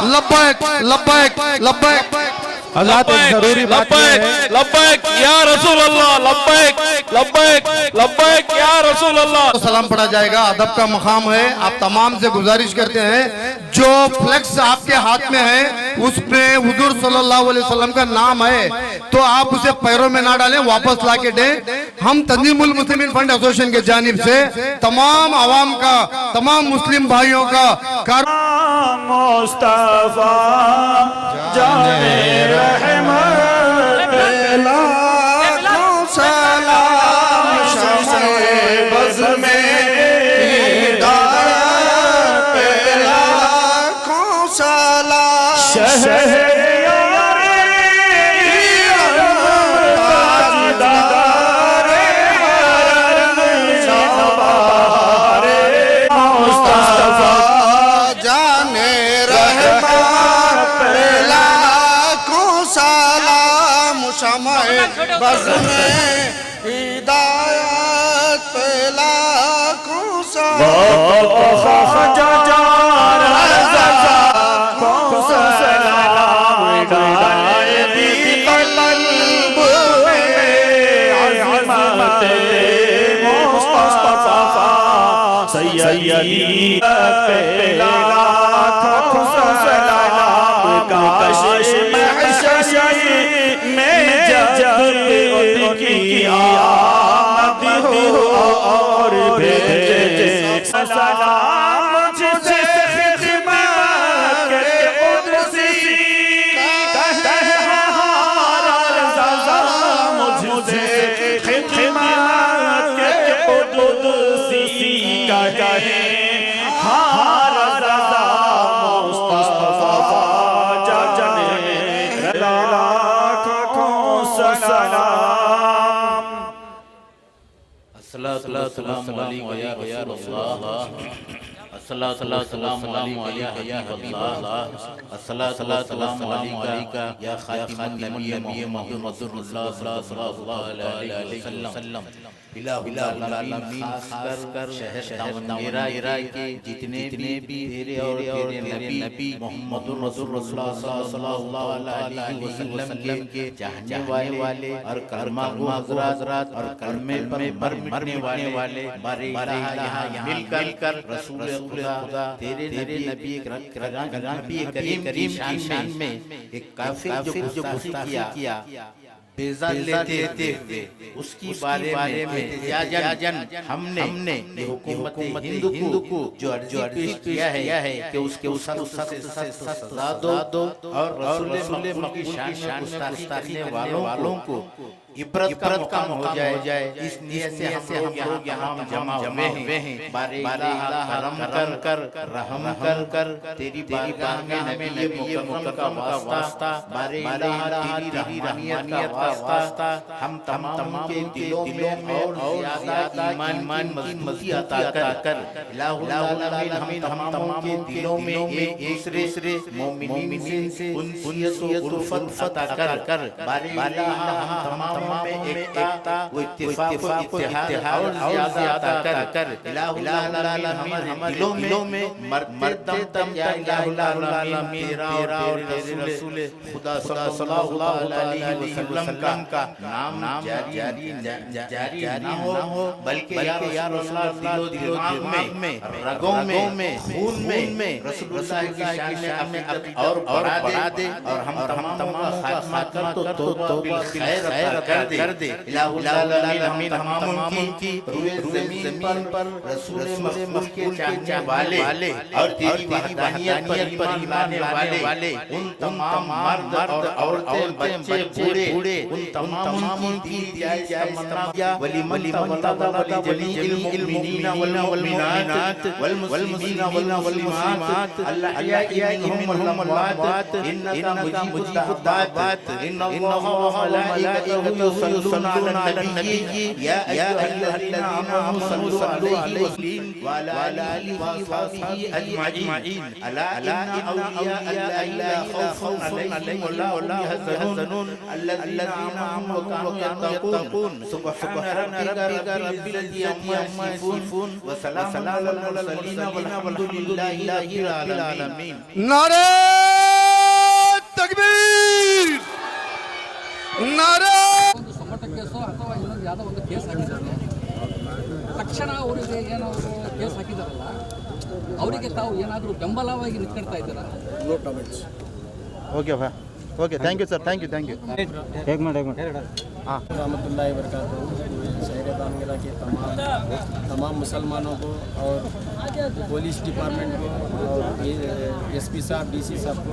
लब्बैक लब्बैक लब्बैक हज़रात एक जरूरी बात है, लब्बैक या रसूल अल्लाह, लब्बैक लब्बैक लब्बैक या रसूल अल्लाह. सलाम पढ़ा जाएगा, अदब का मकाम है. आप तमाम से गुजारिश करते हैं जो फ्लेक्स आपके हाथ में है उसमें हुजूर सल्लल्लाहु अलैहि वसल्लम का नाम है तो आप उसे पैरों में ना डालें, वापस ला के दें. हम तंजीमुल मुस्लिमीन फंड एसोसिएशन के जानिब से तमाम आवाम का, तमाम मुस्लिम भाइयों का मुस्तफा जाने रहमत लाखों सलाम शम्से बज़ में हिदायत पे लाखों सलाम बज़ में हिदायत पे लाखों और भेजे सलाम जिसे खिदमत के कुदसी कहहारा रज़ा मुझसे खिदमत के कुदसी कहे हार रज़ा मुस्तफा जाने लाखों सलाम. अस्सलाम वालेकुम या रसूलल्लाह, अस्सलाम वालेकुम या हबीबल्लाह, अस्सलाम वालेका या खातिमुन नबी मुहम्मदुर रसूलुल्लाह सल्लल्लाहु अलैहि वसल्लम. खासकर शहर मेरा के जितने भी तेरे और तेरे नबी मुहम्मदुर रसूलुल्लाह सल्लल्लाहु अलैहि वसल्लम के चाहने वाले और कलमा हज़रात और कलमे पर मरने वाले बारे यहाँ मिलकर रसूल खुदा तेरे नबी करीम शान में एक काफिर जो गुस्ताखी किया बेज़ा लेते हुए उसकी बारे में जन हमने हुकूमत हिंदू को जो अर्जी किया है कि उसके सज़ा दो और रसूल मक़बूल की शान में गुस्ताखी करने वालों को इबरत का मुकाम हो जाए इस नीयत से हम लोग यहाँ जमा हुए हैं। बारे इलाहा करम कर रहम कर तेरी बारगाह में हमें नबी मुकर्रम का वास्ता, बारे इलाहा तेरी रहमानियत का वास्ता हम तमाम के दिलों में और ज़्यादा ईमान मज़बूती अता कर। इलाहुल आलमीन हम तमाम के दिलों में एक दूसरे मोमिनीन से उनसियत और उल्फत अता कर। बारे इलाहा हम तमाम में एकता व इत्तिफाक और ज़्यादा कर। इलाहुल आलमीन हमारे दिलों में मरते दम या इलाहुल आलमीन तेरा और तेरे रसूल खुदा सल्लल्लाहु अलैहि वसल्लम का नाम जारी ना हो, बल्कि या रसूलुल्लाह दिमाग में रगों में खून में रसूलुल्लाह की शान में और बढ़ा दे और हम तमाम खात्मा कर तो खैर कर दे। इलाहुल आलमीन तमाम की रूए ज़मीन पर रसूल मक़बूल के चाहने वाले और तेरी वहदानियत पर ईमान लाने वाले उन तमाम मर्द और औरतें बच्चे बूढ़े उन तमाम की दिया मतलब वली जमील मुमिनीन वल मुमिनात वल मुस्लिमीन वल मुस्लिमात अल्लाह मिनहुम अल्लात इन्नका मुजीबुद दावत इन्नल्लाह व मलाइकतहु युसल्लूना अलन नबी या अय्युहल्लज़ीना आमनू सल्लू अलैहि व अला आलिहि व अस्हाबिही अजमईन अला इन्ना औलिया अल्लाह ला खौफुन अलैहिम व ला हुम यहज़नून अल्लज़ीना आमनू व कानू यत्तक़ून सुब्हान रब्बिका रब्बिल इज़्ज़ति अम्मा यसिफून व सलामुन अलल मुरसलीन वल्हम्दुलिल्लाहि रब्बिल आलमीन। नारे तकबीर, नारे ಕೇಸೋ ಅಥವಾ ಇನ್ನೊಂದು ಯಾವುದೋ ಒಂದು ಕೇಸ್ ಹಾಕಿದ್ದಾರೆ, ತಕ್ಷಣ ಅವರಿಗೆ ಏನಾದರೂ ಕೇಸ್ ಹಾಕಿದಾರಲ್ಲ ಅವರಿಗೆ ತಾವು ಏನಾದರೂ ಬೆಂಬಲವಾಗಿ ನಿಂತ್ಕೊಳ್ತಾ ಇದ್ದೀರಾ? No comments. ಓಕೆ ಭಾ, okay, thank you sir, thank you ಹೇಗೆ ಮಾಡಿ हाँ रहमतुल्लाहि व बरकातहू। शहर दामगला के तमाम मुसलमानों को और पुलिस डिपार्टमेंट को और एसपी साहब, डीसी साहब को,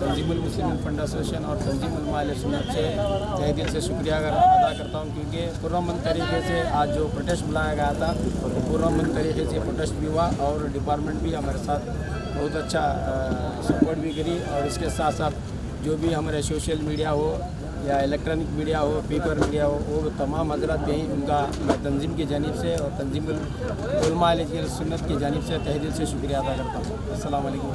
तंजीमुल मुस्लिमीन फंड एसोसिएशन और तंजीमुल उलमा अहले सुन्नत से तहे दिल से शुक्रिया अदा करता हूँ, क्योंकि पुरअमन तरीके से आज जो प्रोटेस्ट बुलाया गया था पुरअमन तरीके से प्रोटेस्ट भी हुआ और डिपार्टमेंट भी हमारे साथ बहुत अच्छा सपोर्ट भी करी। और इसके साथ साथ जो भी हमारे सोशल मीडिया हो या इलेक्ट्रॉनिक मीडिया हो, पेपर मीडिया हो, वो तमाम हजरात भी उनका मैं तंजीम की जानिब से और तंजीमुल उलमा अहले सुन्नत की जानिब से तहे दिल से शुक्रिया अदा करता हूँ। अस्सलाम वालेकुम।